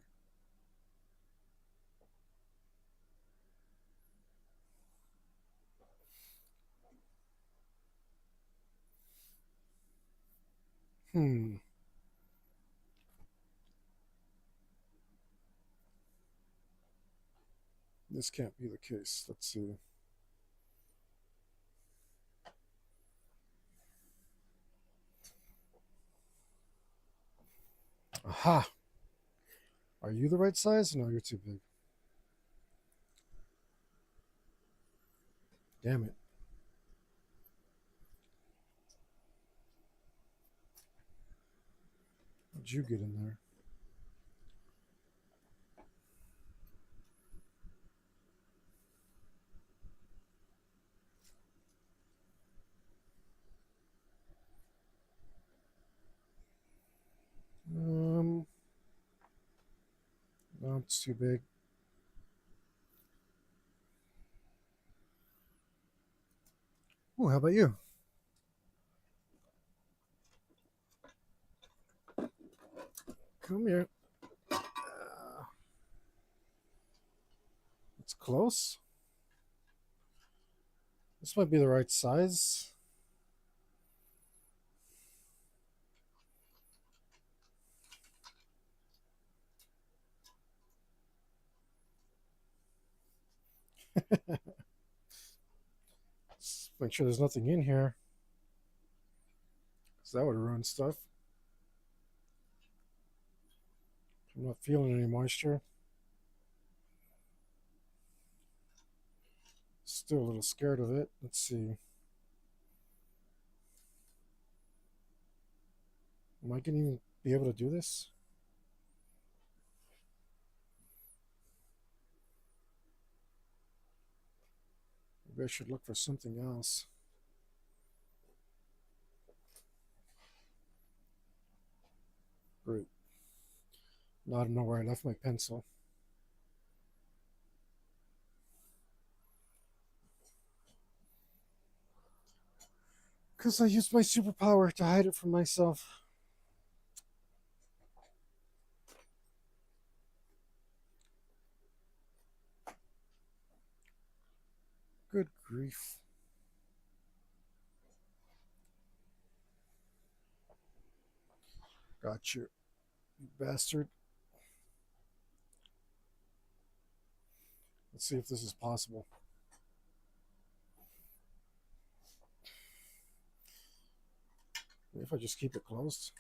Hmm. This can't be the case. Let's see. Aha! Are you the right size? No, you're too big. Damn it. How'd you get in there? No, it's too big. Oh, how about you? Come here. It's close. This might be the right size. Let's make sure there's nothing in here. Because that would ruin stuff. I'm not feeling any moisture. Still a little scared of it. Let's see. Am I going to be able to do this? Maybe I should look for something else. Great. Now I don't know where I left my pencil. Because I used my superpower to hide it from myself. Good grief. Got you, you bastard. Let's see if this is possible. Maybe if I just keep it closed.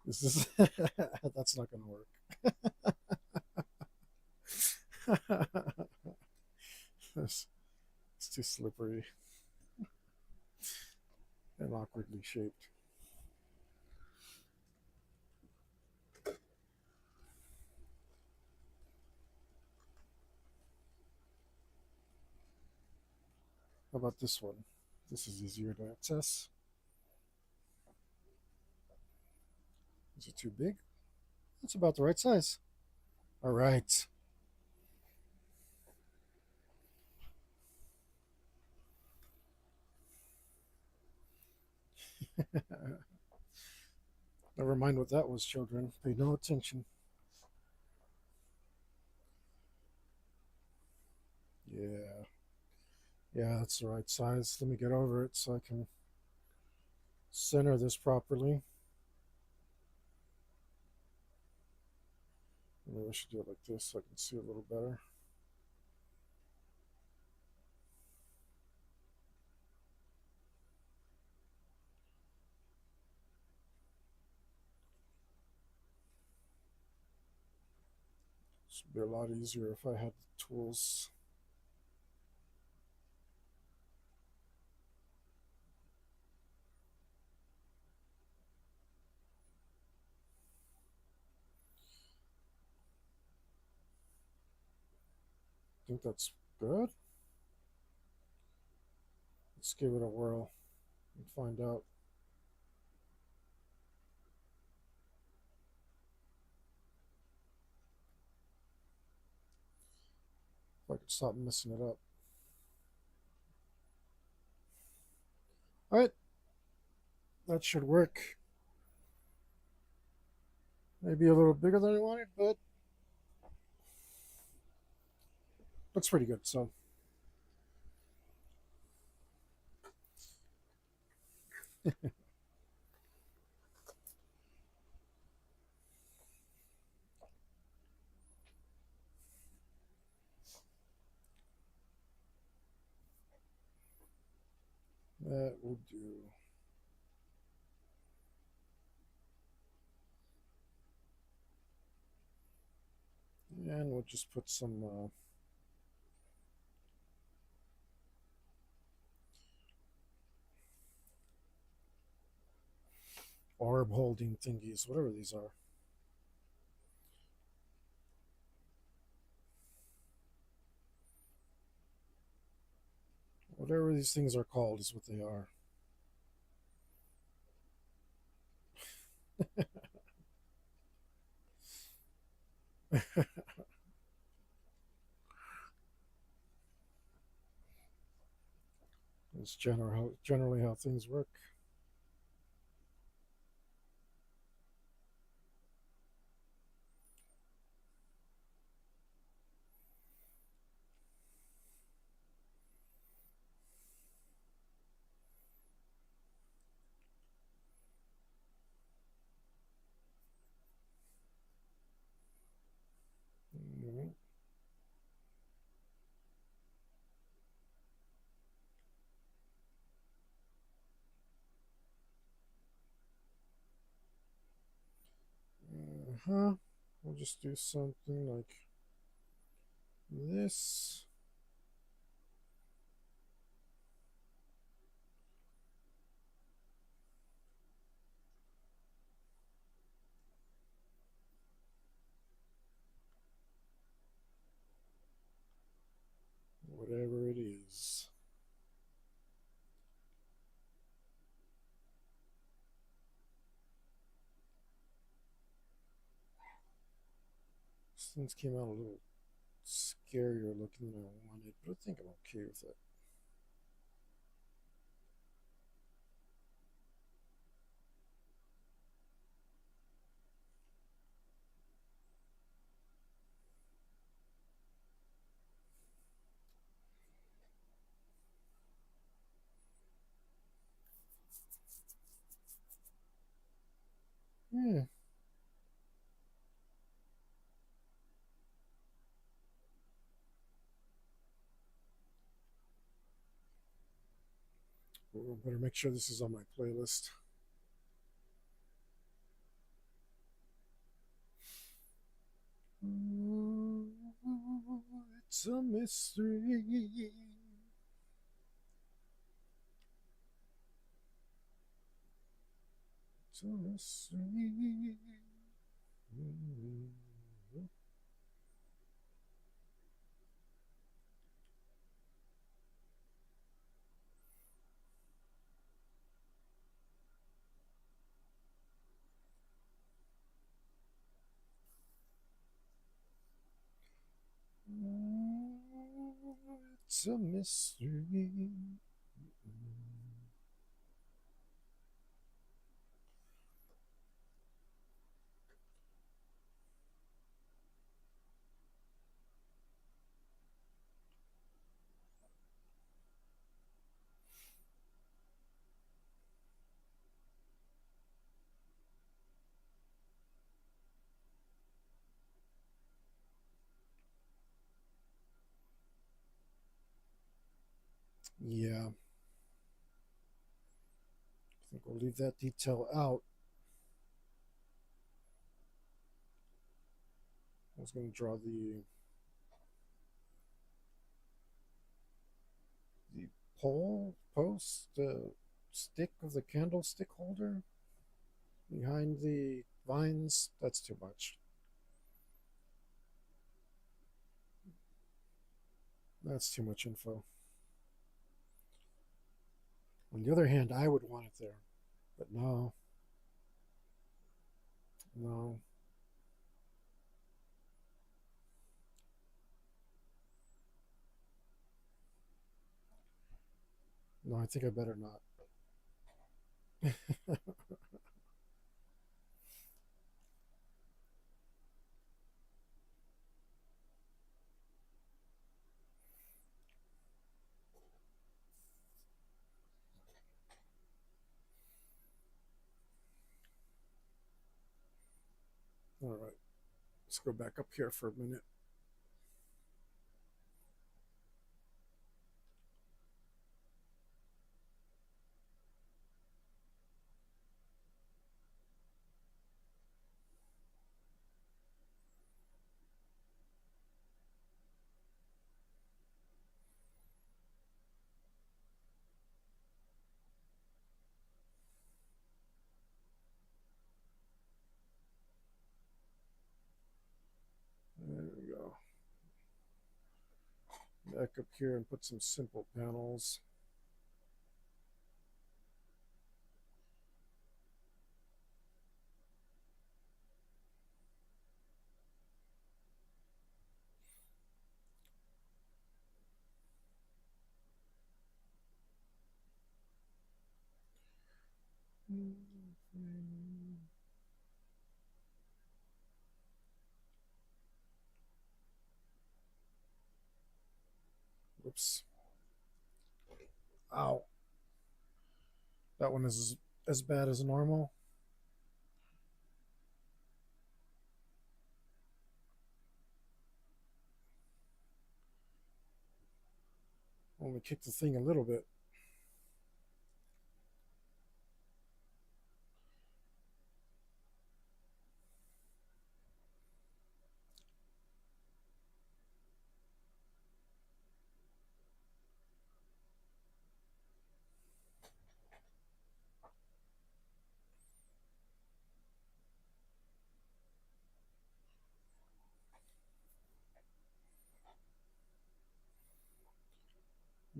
This is that's not going to work. It's too slippery and awkwardly shaped. How about this one? This is easier to access. Is it too big? It's about the right size. All right. Never mind what that was, children. Pay no attention. Yeah. Yeah, that's the right size. Let me get over it so I can center this properly. Maybe I should do it like this so I can see a little better. This would be a lot easier if I had the tools. I think that's good. Let's give it a whirl and find out. If I could stop messing it up. All right, that should work. Maybe a little bigger than I wanted, but looks pretty good. So that will do. And we'll just put some orb holding thingies, whatever these are. Whatever these things are called is what they are. It's generally how things work. Mhm. Uh-huh. We'll just do something like this. Whatever it is. These things came out a little scarier looking than I wanted, but I think I'm okay with it. Hmm. Well, better make sure this is on my playlist. It's a mystery. It's a mystery. It's a mystery. Yeah, I think we'll leave that detail out. I was going to draw the pole post, the stick of the candlestick holder behind the vines. That's too much. That's too much info. On the other hand, I would want it there, but no, no, no. I think I better not. All right, let's go back up here for a minute. There we go. Back up here and put some simple panels. Whoops. Ow. That one is as bad as normal. Only kicked the thing a little bit.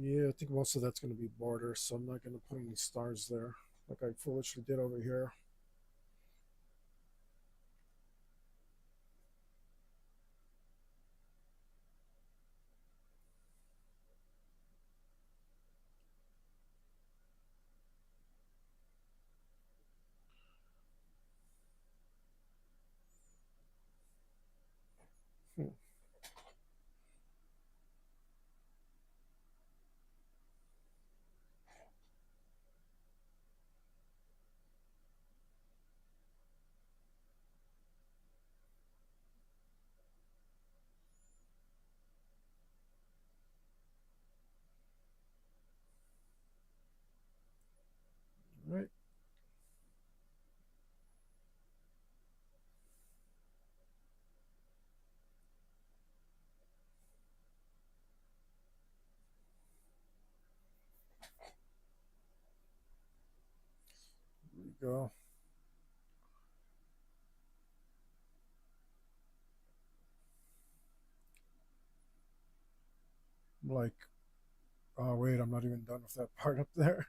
Yeah, I think most of that's going to be border, so I'm not going to put any stars there like I foolishly did over here. Hmm. go. I'm like, oh wait, I'm not even done with that part up there.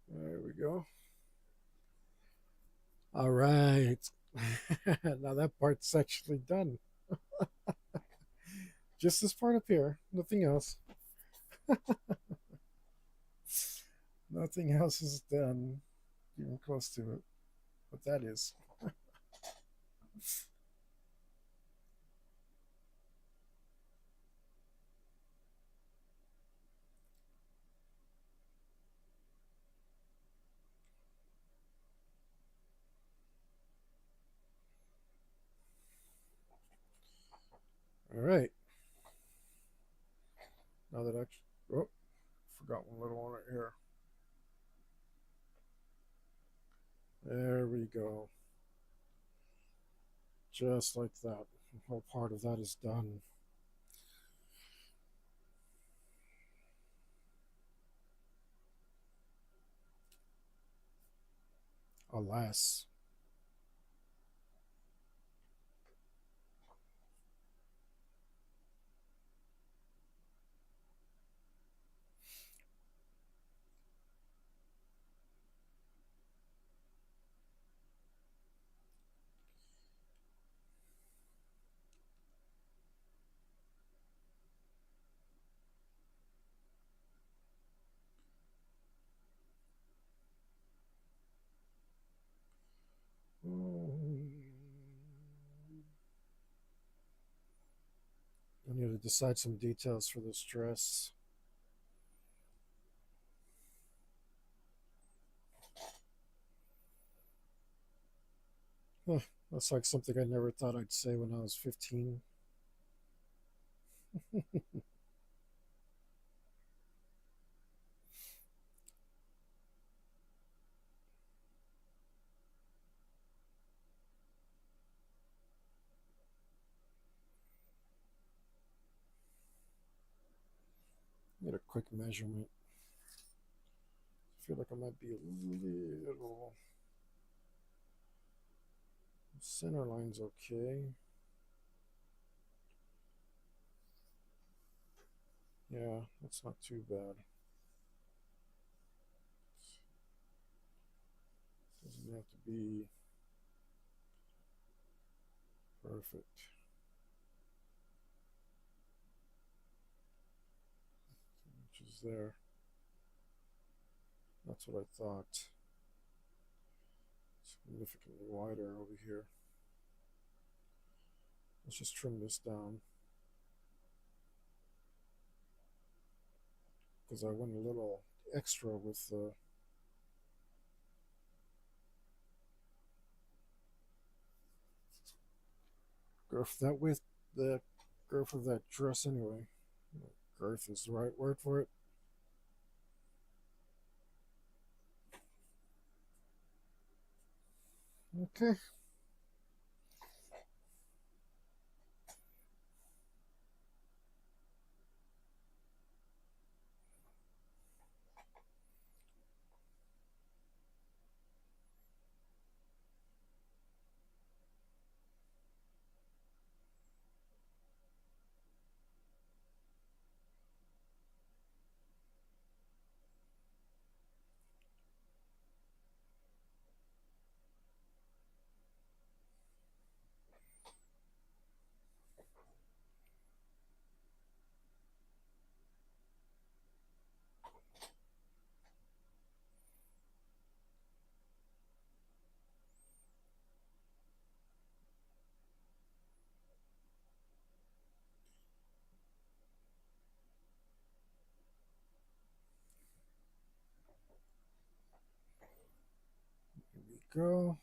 There we go. All right. Now that part's actually done. Just this part up here. Nothing else. Nothing else is done. Even close to it. But that is. All right. Now that I. Oh, forgot one little one right here. There we go. Just like that. The whole part of that is done. Alas. I need to decide some details for this dress. Huh, that's like something I never thought I'd say when I was 15. Get a quick measurement. I feel like I might be a little. Center line's okay. Yeah, that's not too bad. Doesn't have to be perfect. Which is there. That's what I thought. Significantly wider over here. Let's just trim this down. Because I went a little extra with the girth. That width, the girth of that dress anyway. Girth is the right word for it. Okay. Here we go.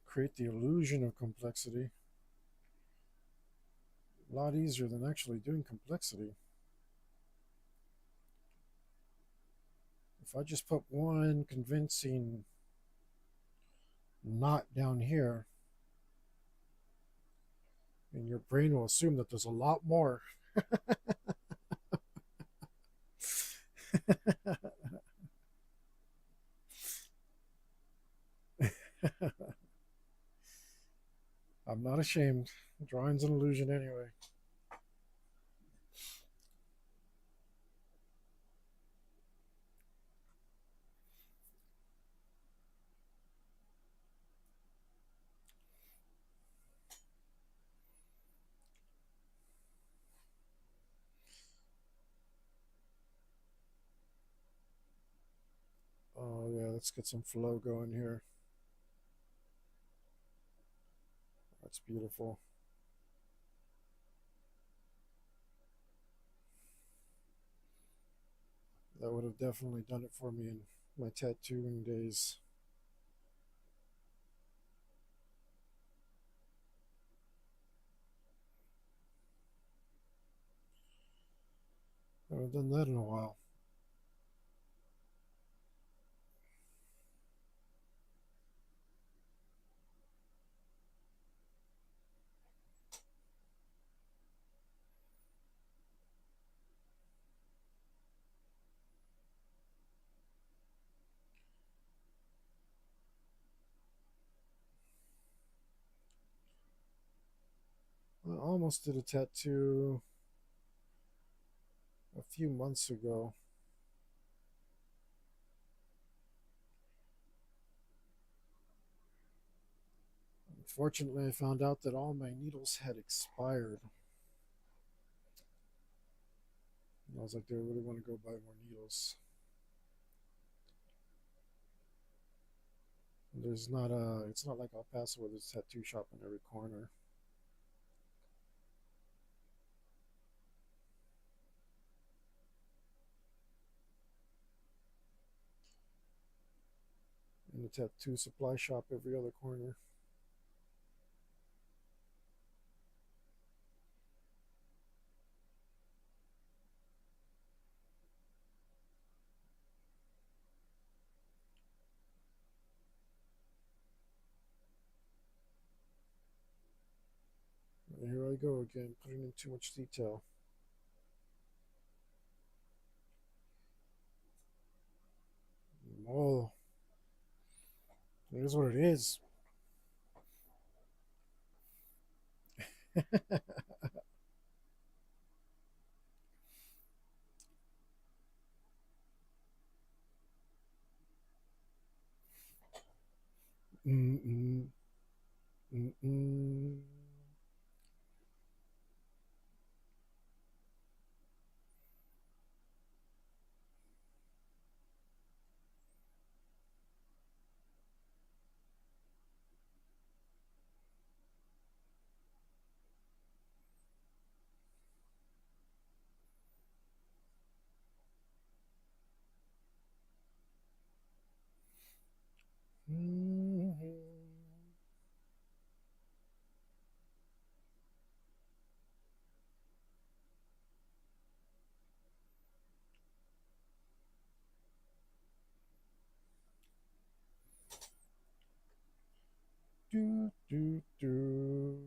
Create the illusion of complexity. A lot easier than actually doing complexity. If I just put one convincing knot down here, and your brain will assume that there's a lot more. I'm not ashamed. Drawing's an illusion anyway. Oh yeah, let's get some flow going here. That's beautiful. That would have definitely done it for me in my tattooing days. I haven't done that in a while. I almost did a tattoo a few months ago. Unfortunately, I found out that all my needles had expired. And I was like, do I really want to go buy more needles? And there's not a, it's not like El Paso where there's a tattoo shop in every corner. And a tattoo supply shop every other corner. And here I go again, putting in too much detail. Oh, it is what it is. Mm-mm, mm-mm. Mm-hmm. Do, do, do.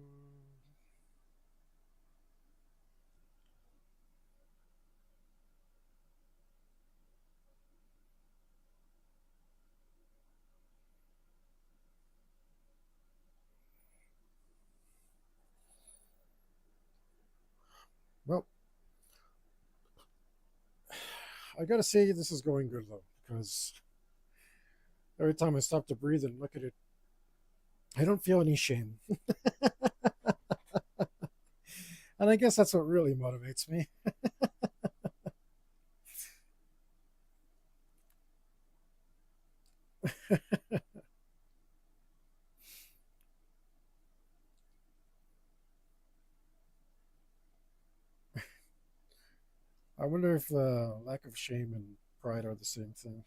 Well, I gotta say this is going good though, because every time I stop to breathe and look at it, I don't feel any shame. And I guess that's what really motivates me. I wonder if lack of shame and pride are the same thing.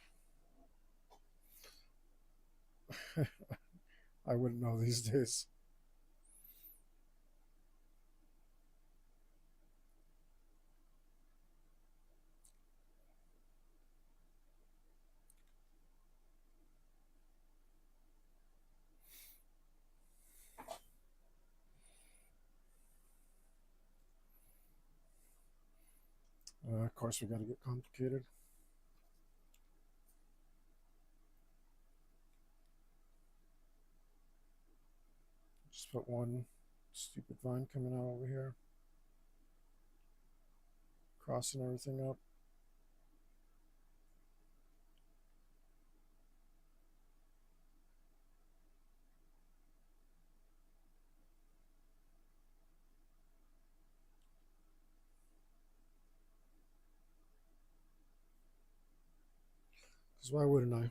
I wouldn't know these days. Of course, we got to get complicated. Just put one stupid vine coming out over here, crossing everything up. Because why wouldn't I?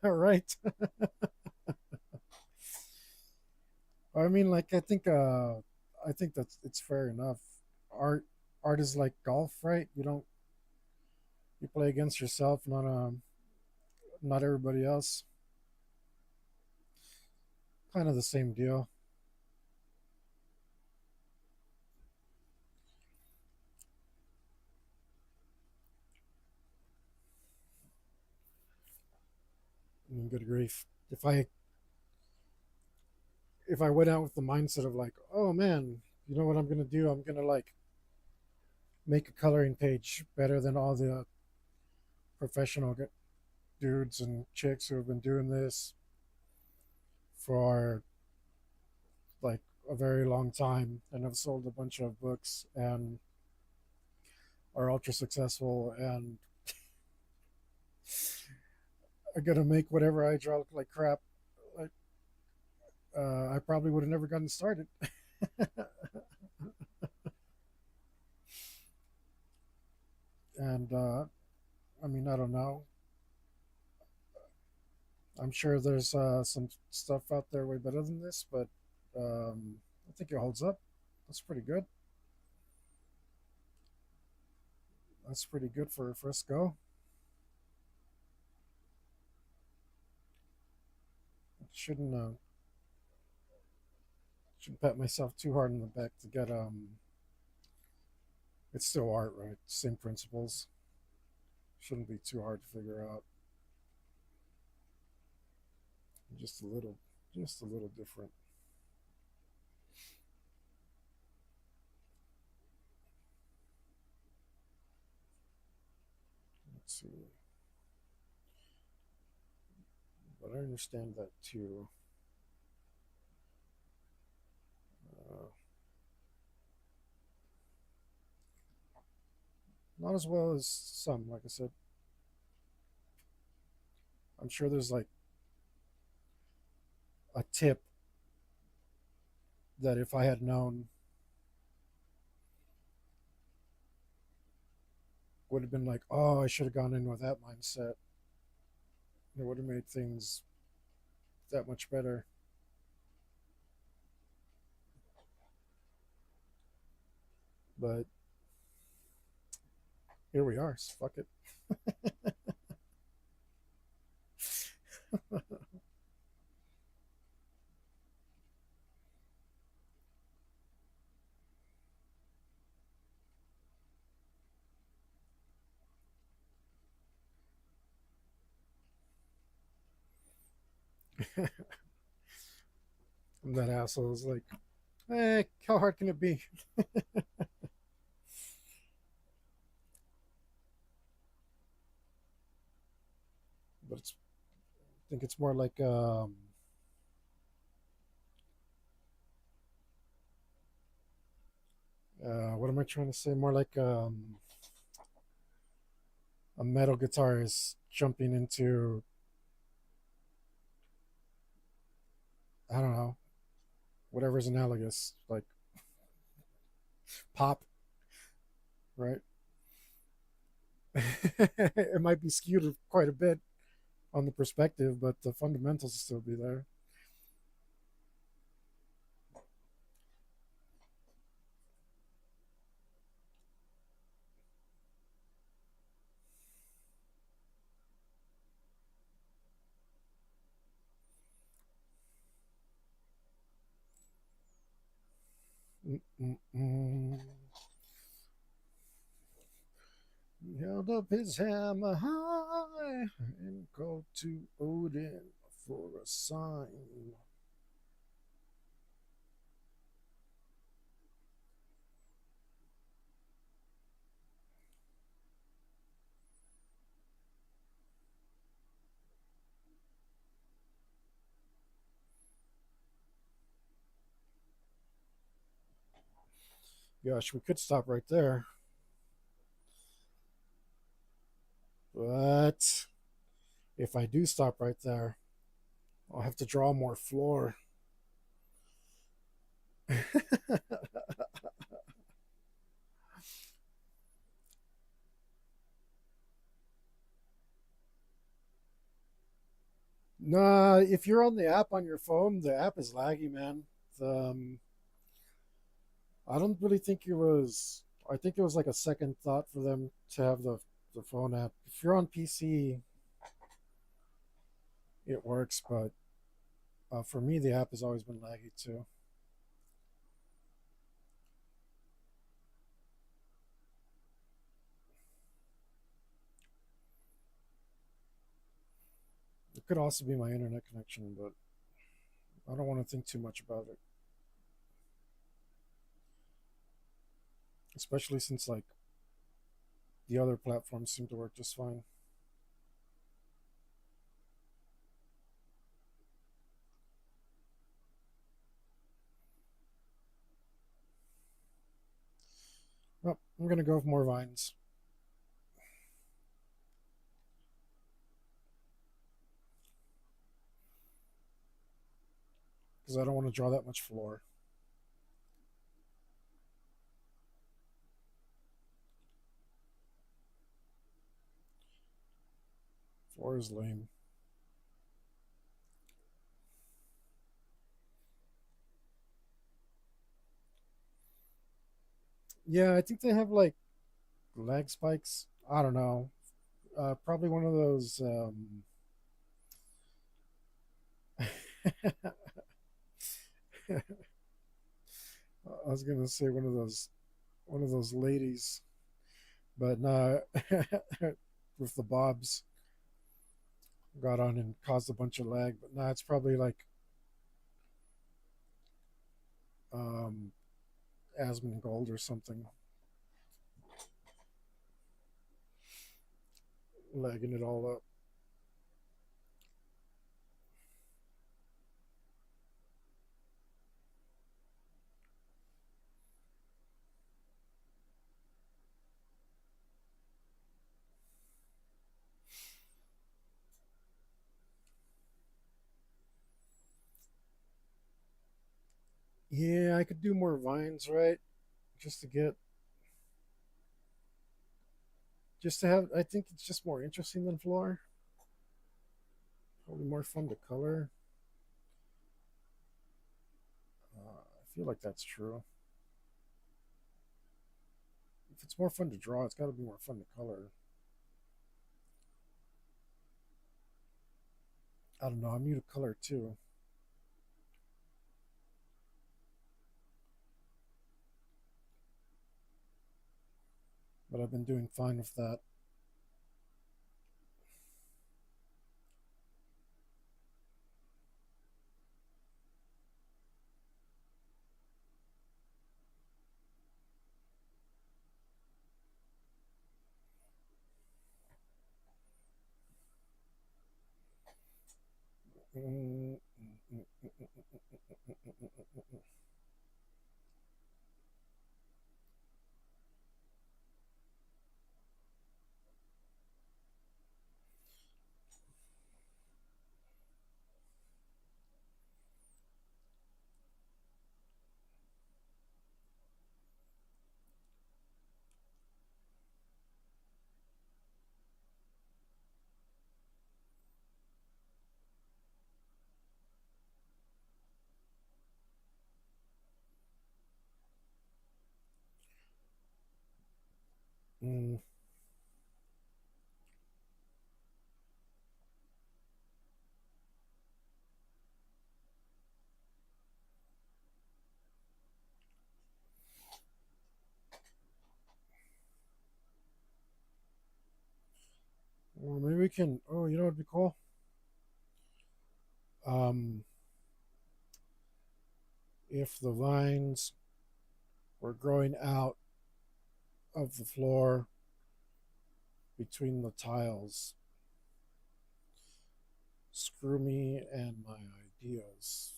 Right. I mean, like I think that's it's fair enough. Art art is like golf, right? You play against yourself, not everybody else. Kind of the same deal. I mean, good grief. If I went out with the mindset of like, oh man, you know what I'm gonna do? I'm gonna like make a coloring page better than all the professional dudes and chicks who have been doing this for like a very long time and have sold a bunch of books and are ultra successful and are gonna make whatever I draw look like crap. Like I probably would have never gotten started. And I mean, I don't know. I'm sure there's some stuff out there way better than this, but I think it holds up. That's pretty good. That's pretty good for a first go. Shouldn't pat myself too hard on the back to get It's still art, right? Same principles. Shouldn't be too hard to figure out. Just a little, just a little different. Let's see. But I understand that too. Uh, Not as well as some, like I said. I'm sure there's like a tip that if I had known would have been like, oh, I should have gone in with that mindset. It would have made things that much better. But here we are. So fuck it. And that asshole is like, how hard can it be? But I think it's more like, what am I trying to say? More like a metal guitarist jumping into, I don't know, whatever's analogous, like pop, right? It might be skewed quite a bit on the perspective, but the fundamentals will still be there. Mm-mm-mm. He held up his hammer high and called to Odin for a sign. Gosh, we could stop right there, but if I do stop right there, I'll have to draw more floor. Nah, if you're on the app on your phone, the app is laggy, man. I don't really think it was. I think it was like a second thought for them to have the phone app. If you're on PC, it works, but for me, the app has always been laggy too. It could also be my internet connection, but I don't want to think too much about it, especially since like the other platforms seem to work just fine. Well, I'm gonna go with more vines because I don't want to draw that much floor. Floor is lame. Yeah, I think they have like lag spikes. I don't know. Probably one of those. I was gonna say one of those ladies, but no, with the bobs got on and caused a bunch of lag. But no, it's probably like um, Asmongold or something, lagging it all up. Yeah, I could do more vines, right? Just to get, just to have. I think it's just more interesting than floor. Probably more fun to color. I feel like that's true. If it's more fun to draw, it's got to be more fun to color. I don't know. I'm new to color too, but I've been doing fine with that. can. Oh, you know what'd be cool? Um, if the vines were growing out of the floor between the tiles. Screw me and my ideas.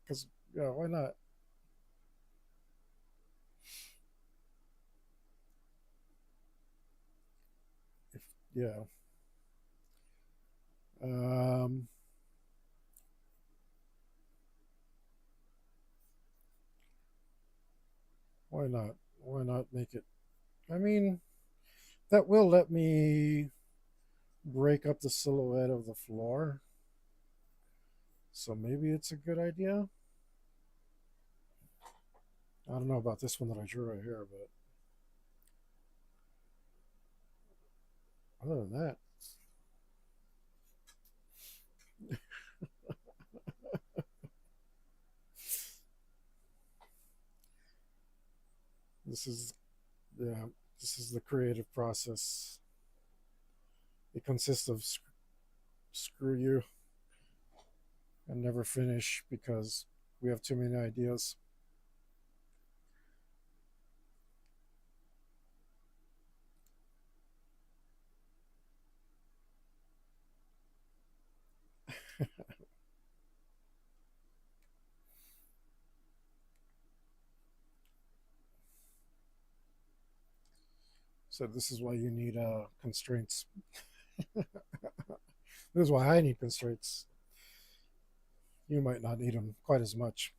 Because yeah, why not? If, yeah. Um, why not? Why not make it? I mean, that will let me break up the silhouette of the floor. So maybe it's a good idea. I don't know about this one that I drew right here, but other than that, this is yeah, this is the creative process. It consists of screw you and never finish because we have too many ideas. So this is why you need constraints. This is why I need constraints. You might not need them quite as much.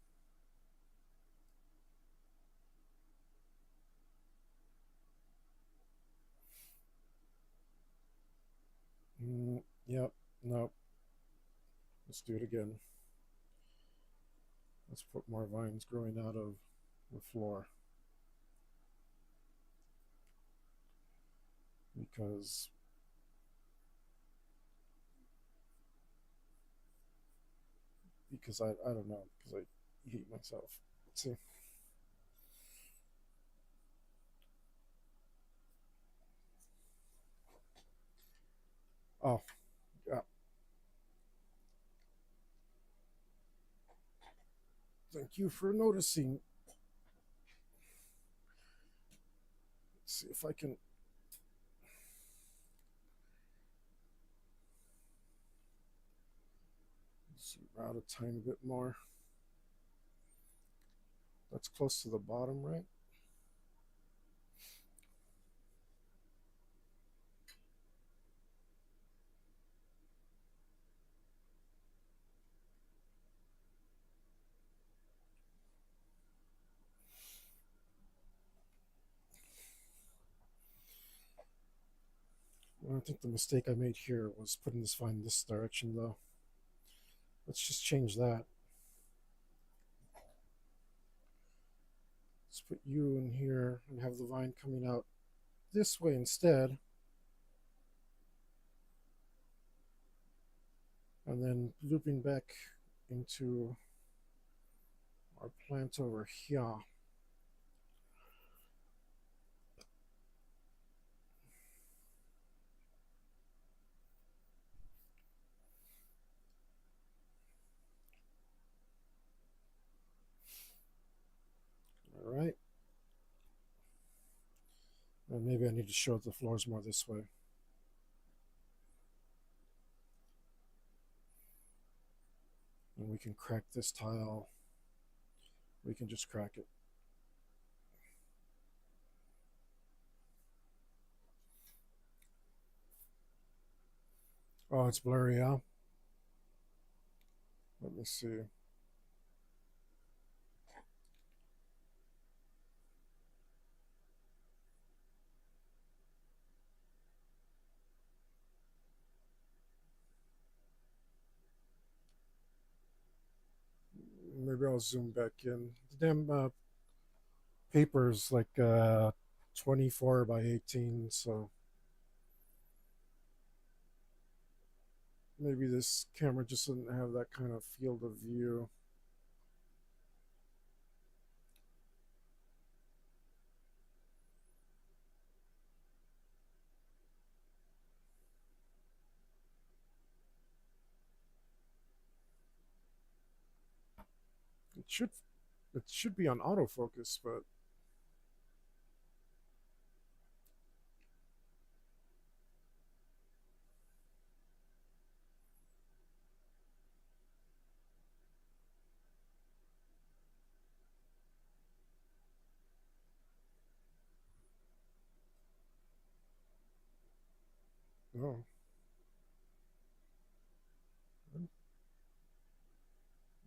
Yep. Nope. Let's do it again. Let's put more vines growing out of the floor because I don't know because I hate myself. Let's see. Oh, yeah. Thank you for noticing. Let's see if I can zoom out a tiny bit more. That's close to the bottom, right? Well, I think the mistake I made here was putting this vine in this direction, though. Let's just change that. Let's put you in here and have the vine coming out this way instead. And then looping back into our plant over here. All right. And maybe I need to show the floors more this way. And we can crack this tile. We can just crack it. Oh, it's blurry, huh? Let me see. Maybe I'll zoom back in. The damn paper is like 24 by 18, so maybe this camera just doesn't have that kind of field of view. It should be on autofocus, but no.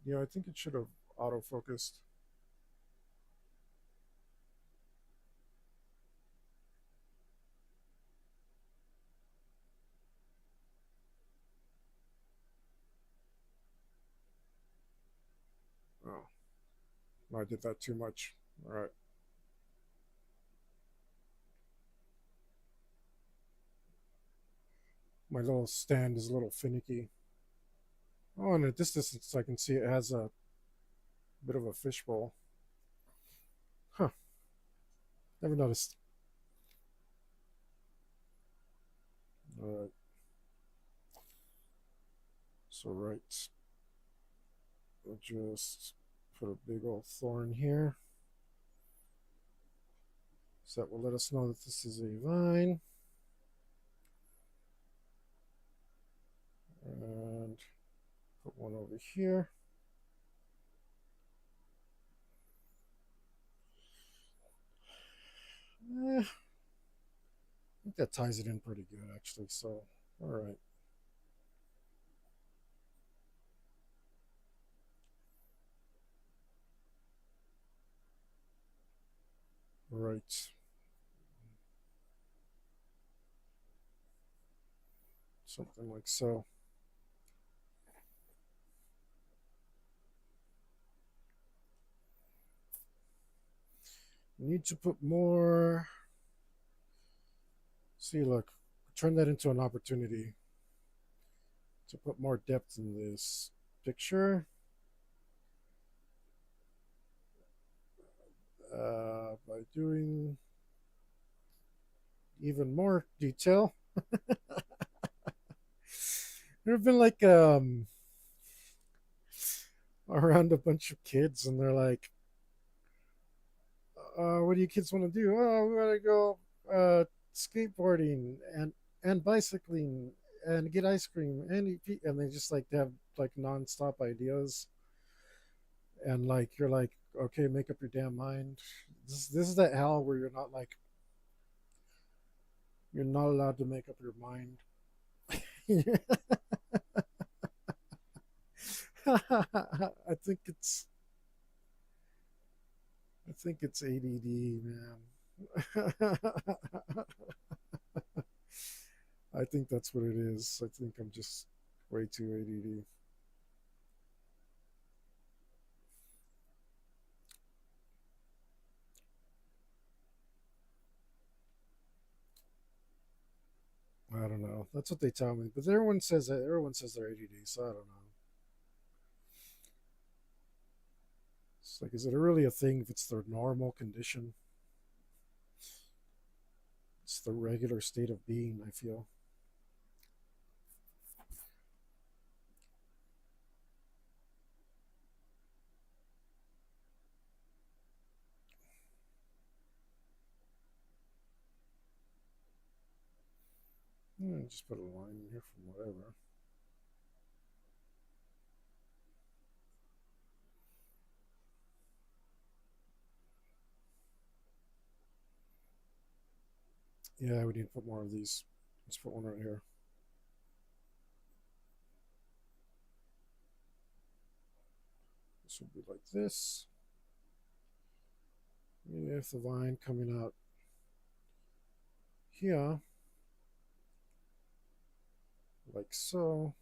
Yeah, I think it should have autofocused. Oh, no, I did that too much. All right. My little stand is a little finicky. Oh, and at this distance, I can see it has a bit of a fishbowl. Huh. Never noticed. All right. So, right. We'll just put a big old thorn here. So that will let us know that this is a vine. And put one over here. I think that ties it in pretty good, actually. So, all right. Right. Something like so. Need to put more. See, look, turn that into an opportunity to put more depth in this picture by doing even more detail. There have been like around a bunch of kids, and they're like, "What do you kids want to do? Oh, we want to go skateboarding and bicycling and get ice cream and and they just like have like nonstop ideas, and like you're like, okay, make up your damn mind. This is that hell where you're not allowed to make up your mind. I think it's I think it's ADD, man. I think that's what it is. I think I'm just way too ADD. I don't know. That's what they tell me, but everyone says that. Everyone says they're ADD, so I don't know. It's like, is it really a thing if it's their normal condition? It's the regular state of being, I feel. Just put a line in here from whatever. Yeah, we need to put more of these. Let's put one right here. This would be like this. If the vine coming out here, like so,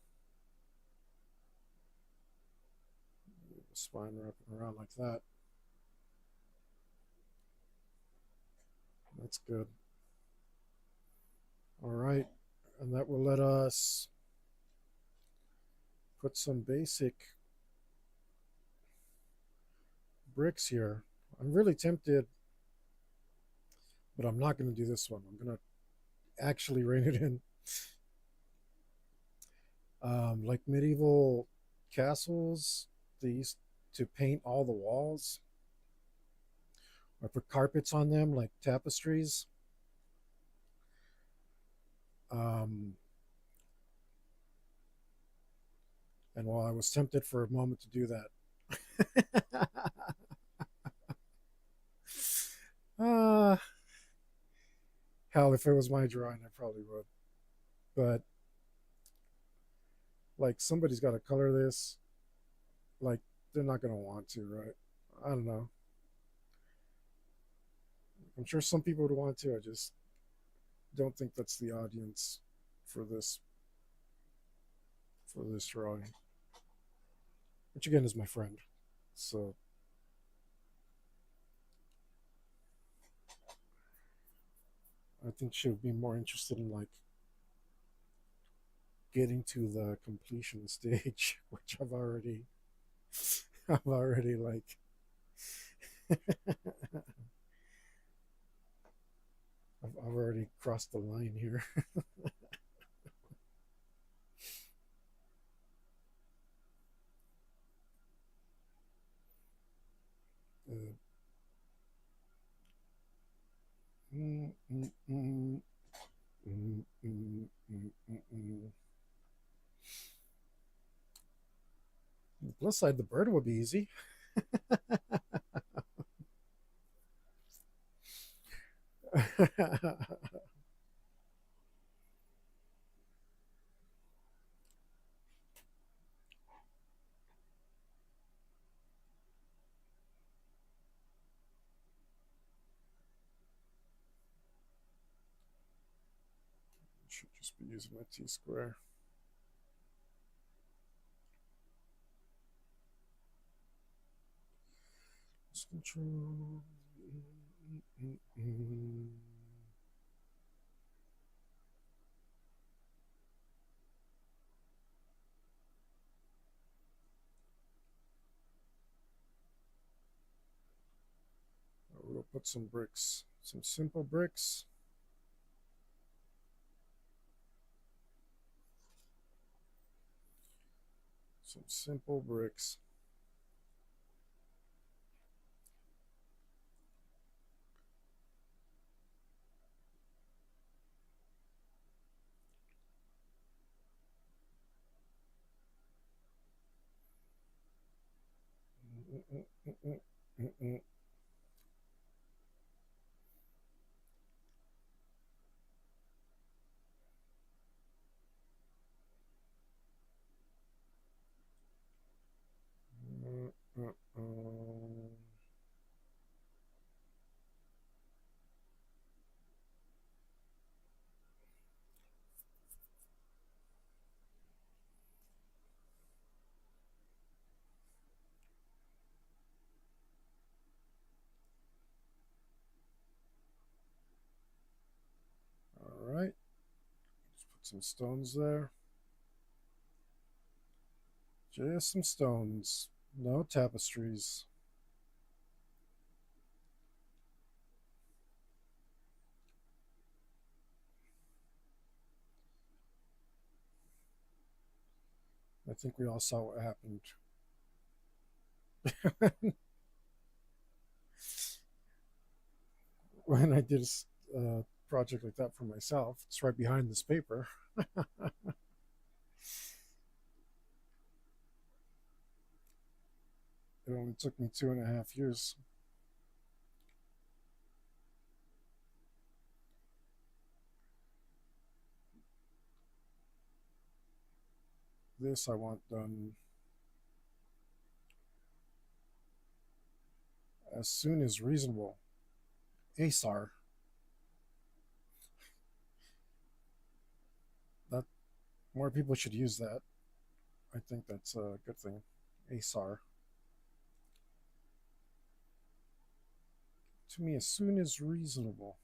the spine wrapping around like that. That's good. All right. And that will let us put some basic bricks here. I'm really tempted, but I'm not going to do this one. I'm going to actually rein it in. Like medieval castles, they used to paint all the walls or put carpets on them like tapestries. Um, and while I was tempted for a moment to do that, uh, hell, if it was my drawing, I probably would. But like somebody's got to color this. Like they're not going to want to, right? I don't know. I'm sure some people would want to. I just don't think that's the audience for this drawing, which again is my friend. So I think she would be more interested in like getting to the completion stage, which I've already like, I've already crossed the line here. uh, mm, mm, mm, mm, mm, mm, mm. The plus side, the bird would be easy. Should just be using my T square. Control. Mm, mm, mm. We'll put some bricks, some simple bricks. Some simple bricks. Mm, mm, mm, mm, mm, mm, mm. All right. Let's put some stones there. Just some stones. No tapestries. I think we all saw what happened when I did a project like that for myself. It's right behind this paper. It only took me 2.5 years. This I want done as soon as reasonable. ASAR. That more people should use that. I think that's a good thing. ASAR. To me, as soon as reasonable.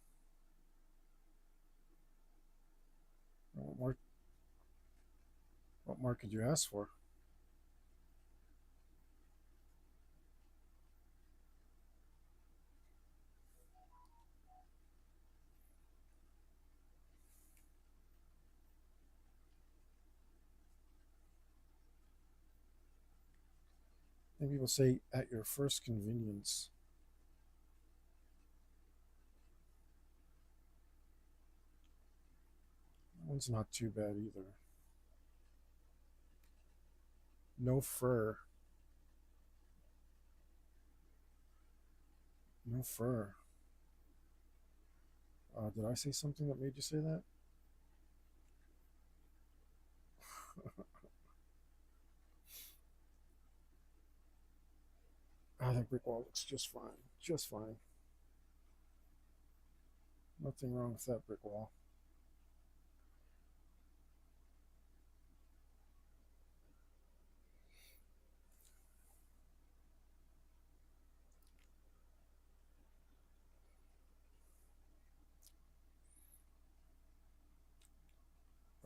What more could you ask for? Maybe people say at your first convenience. That one's not too bad either. No fur. No fur. Did I say something that made you say that? That brick wall looks just fine. Just fine. Nothing wrong with that brick wall.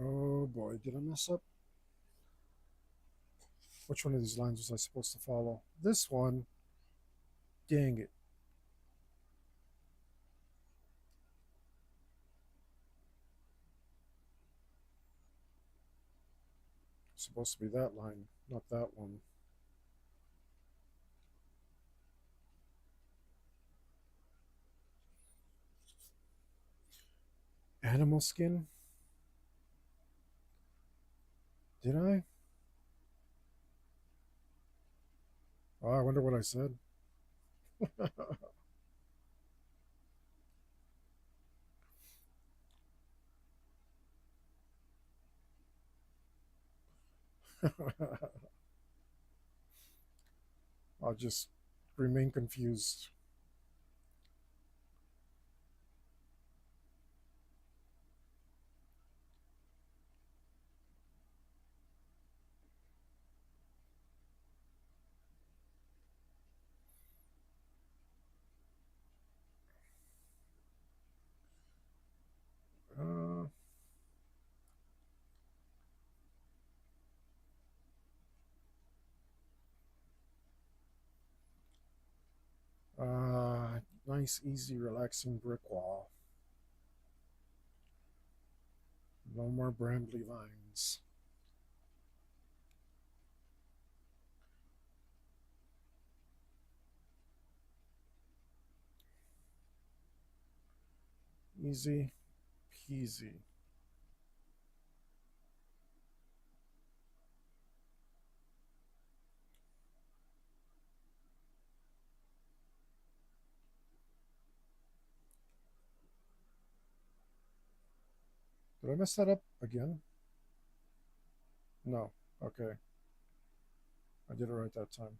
Oh boy, did I mess up? Which one of these lines was I supposed to follow? This one. Dang it. It's supposed to be that line, not that one. Animal skin? Did I? Oh, I wonder what I said. I'll just remain confused. Uh, nice, easy, relaxing brick wall. No more brambly vines. Easy peasy. Did I mess that up again? No. Okay. I did it right that time.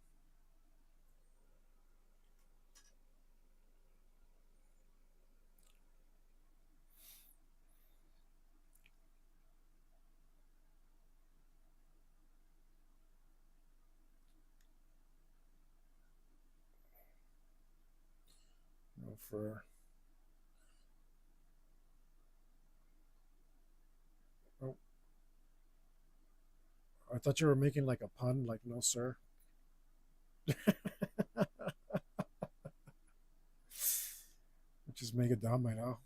No for. Oh, I thought you were making like a pun, like no sir. Which is mega dumb, I know.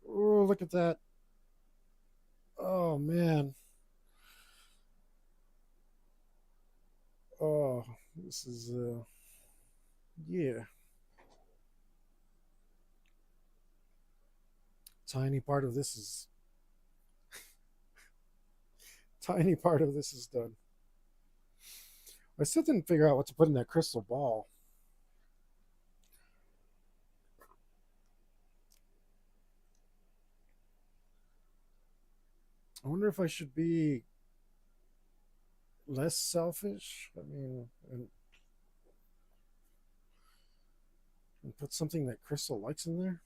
Oh, look at that. Oh man. Oh, this is yeah. Tiny part of this is tiny part of this is done. I still didn't figure out what to put in that crystal ball. I wonder if I should be less selfish. I mean, and put something that Crystal likes in there.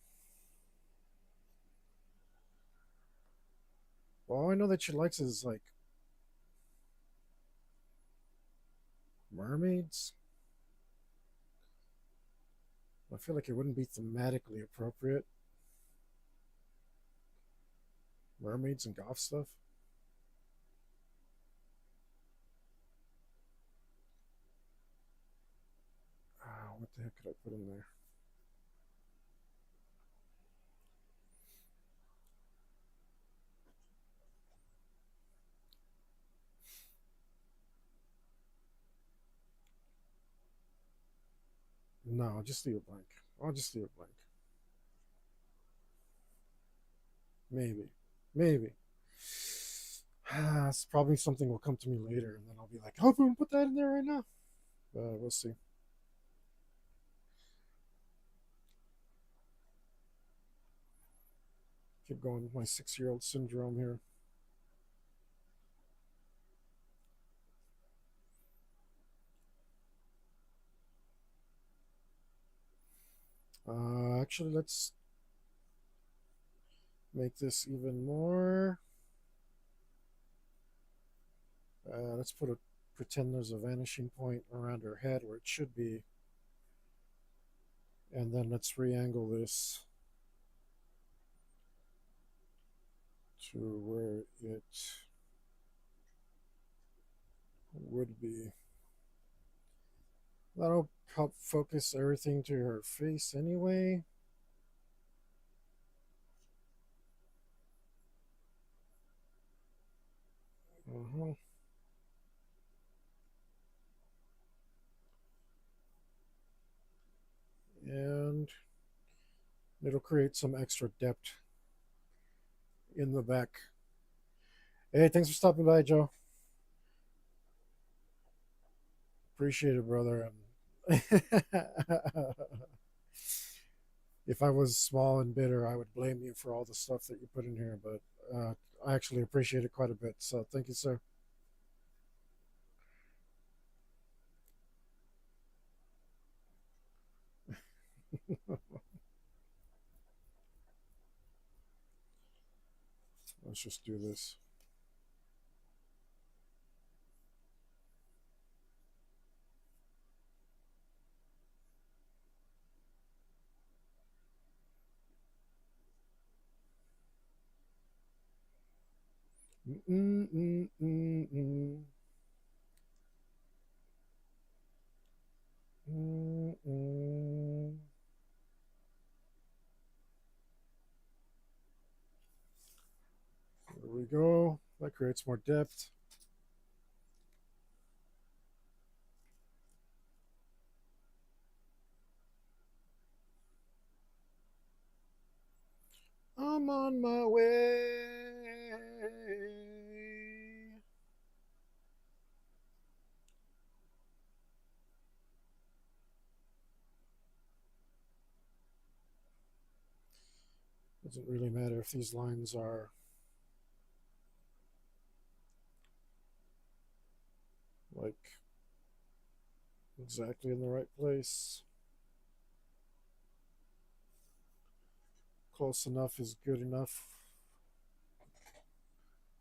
Well, all I know that she likes is like mermaids. I feel like it wouldn't be thematically appropriate. Mermaids and goth stuff. What the heck could I put in there? No, I'll just leave it blank. I'll just leave it blank. Maybe. Maybe. It's probably something will come to me later, and then I'll be like, "Oh, I'm put that in there right now." We'll see. Keep going with my 6-year-old syndrome here. Actually, let's make this even more. Let's pretend there's a vanishing point around her head where it should be, and then let's re-angle this to where it would be. That'll help focus everything to her face anyway. Uh-huh. And it'll create some extra depth in the back. Hey, thanks for stopping by, Joe. Appreciate it, brother. If I was small and bitter, I would blame you for all the stuff that you put in here, but I actually appreciate it quite a bit. So thank you, sir. Let's just do this. Mm-mm-mm-mm-mm. Mm-mm. There we go. That creates more depth. I'm on my way. Doesn't really matter if these lines are like exactly in the right place. Close enough is good enough.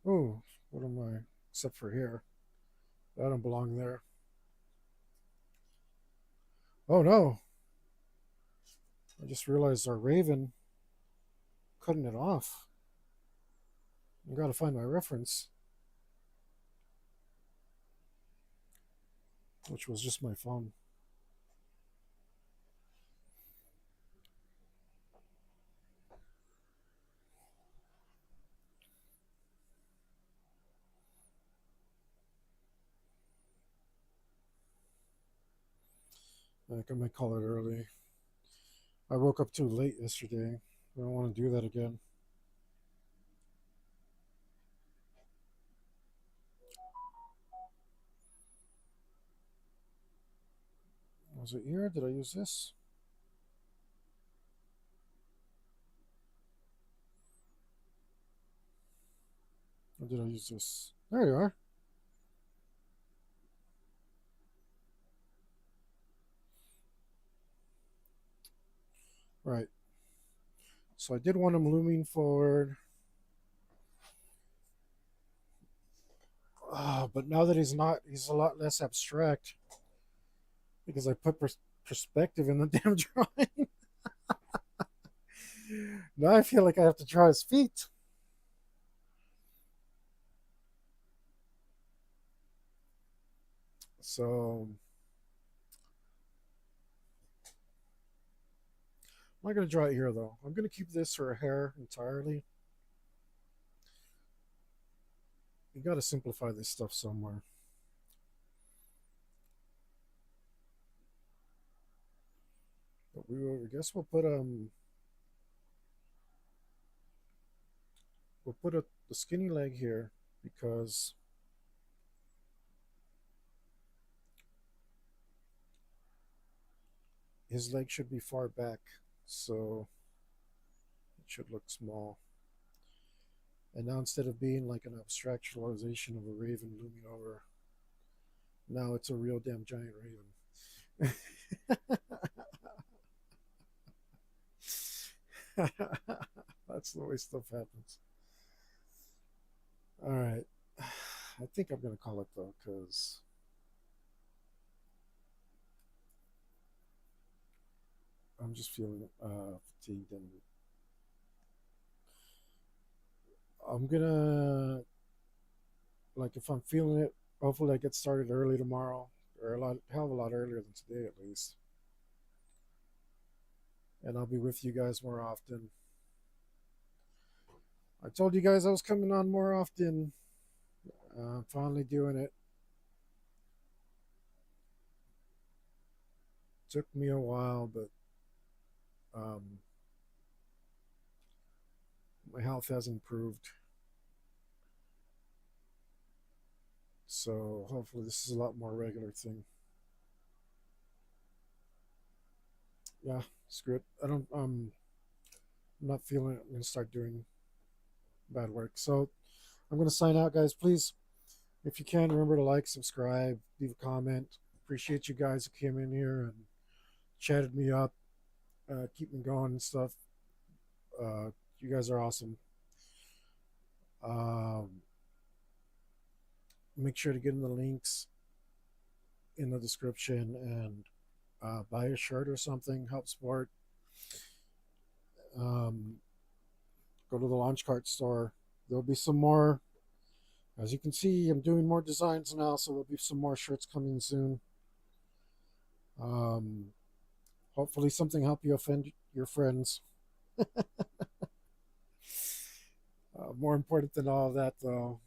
Oh, what am I? Except for here. I don't belong there. Oh no. I just realized our Raven cutting it off. I gotta find my reference, which was just my phone. I might call it early. I woke up too late yesterday. I don't want to do that again. Was it here? Did I use this? Or did I use this? There you are. Right. So I did want him looming forward. But now that he's not, he's a lot less abstract because I put perspective in the damn drawing. Now I feel like I have to draw his feet. So I'm not going to draw it here though. I'm going to keep this for hair entirely. You got to simplify this stuff somewhere. But I guess we'll put a skinny leg here because his leg should be far back, so it should look small. And now instead of being like an abstractualization of a raven looming over, now it's a real damn giant raven. That's the way stuff happens. All right. I think I'm going to call it though, because I'm just feeling fatigued. And I'm going to, like, if I'm feeling it, hopefully I get started early tomorrow, or hell of a lot earlier than today at least. And I'll be with you guys more often. I told you guys I was coming on more often. I'm finally doing it. Took me a while, but um, my health has improved. So hopefully this is a lot more regular thing. Yeah, screw it. I'm not feeling it. I'm gonna start doing bad work. So I'm gonna sign out, guys. Please, if you can, remember to like, subscribe, leave a comment. Appreciate you guys who came in here and chatted me up, keep me going and stuff. You guys are awesome. Um, Make sure to get in the links in the description and buy a shirt or something. Help support. Um, Go to the launch cart store. There'll be some more. As you can see, I'm doing more designs now, so there'll be some more shirts coming soon. Um, Hopefully, something help you offend your friends. More important than all of that, though,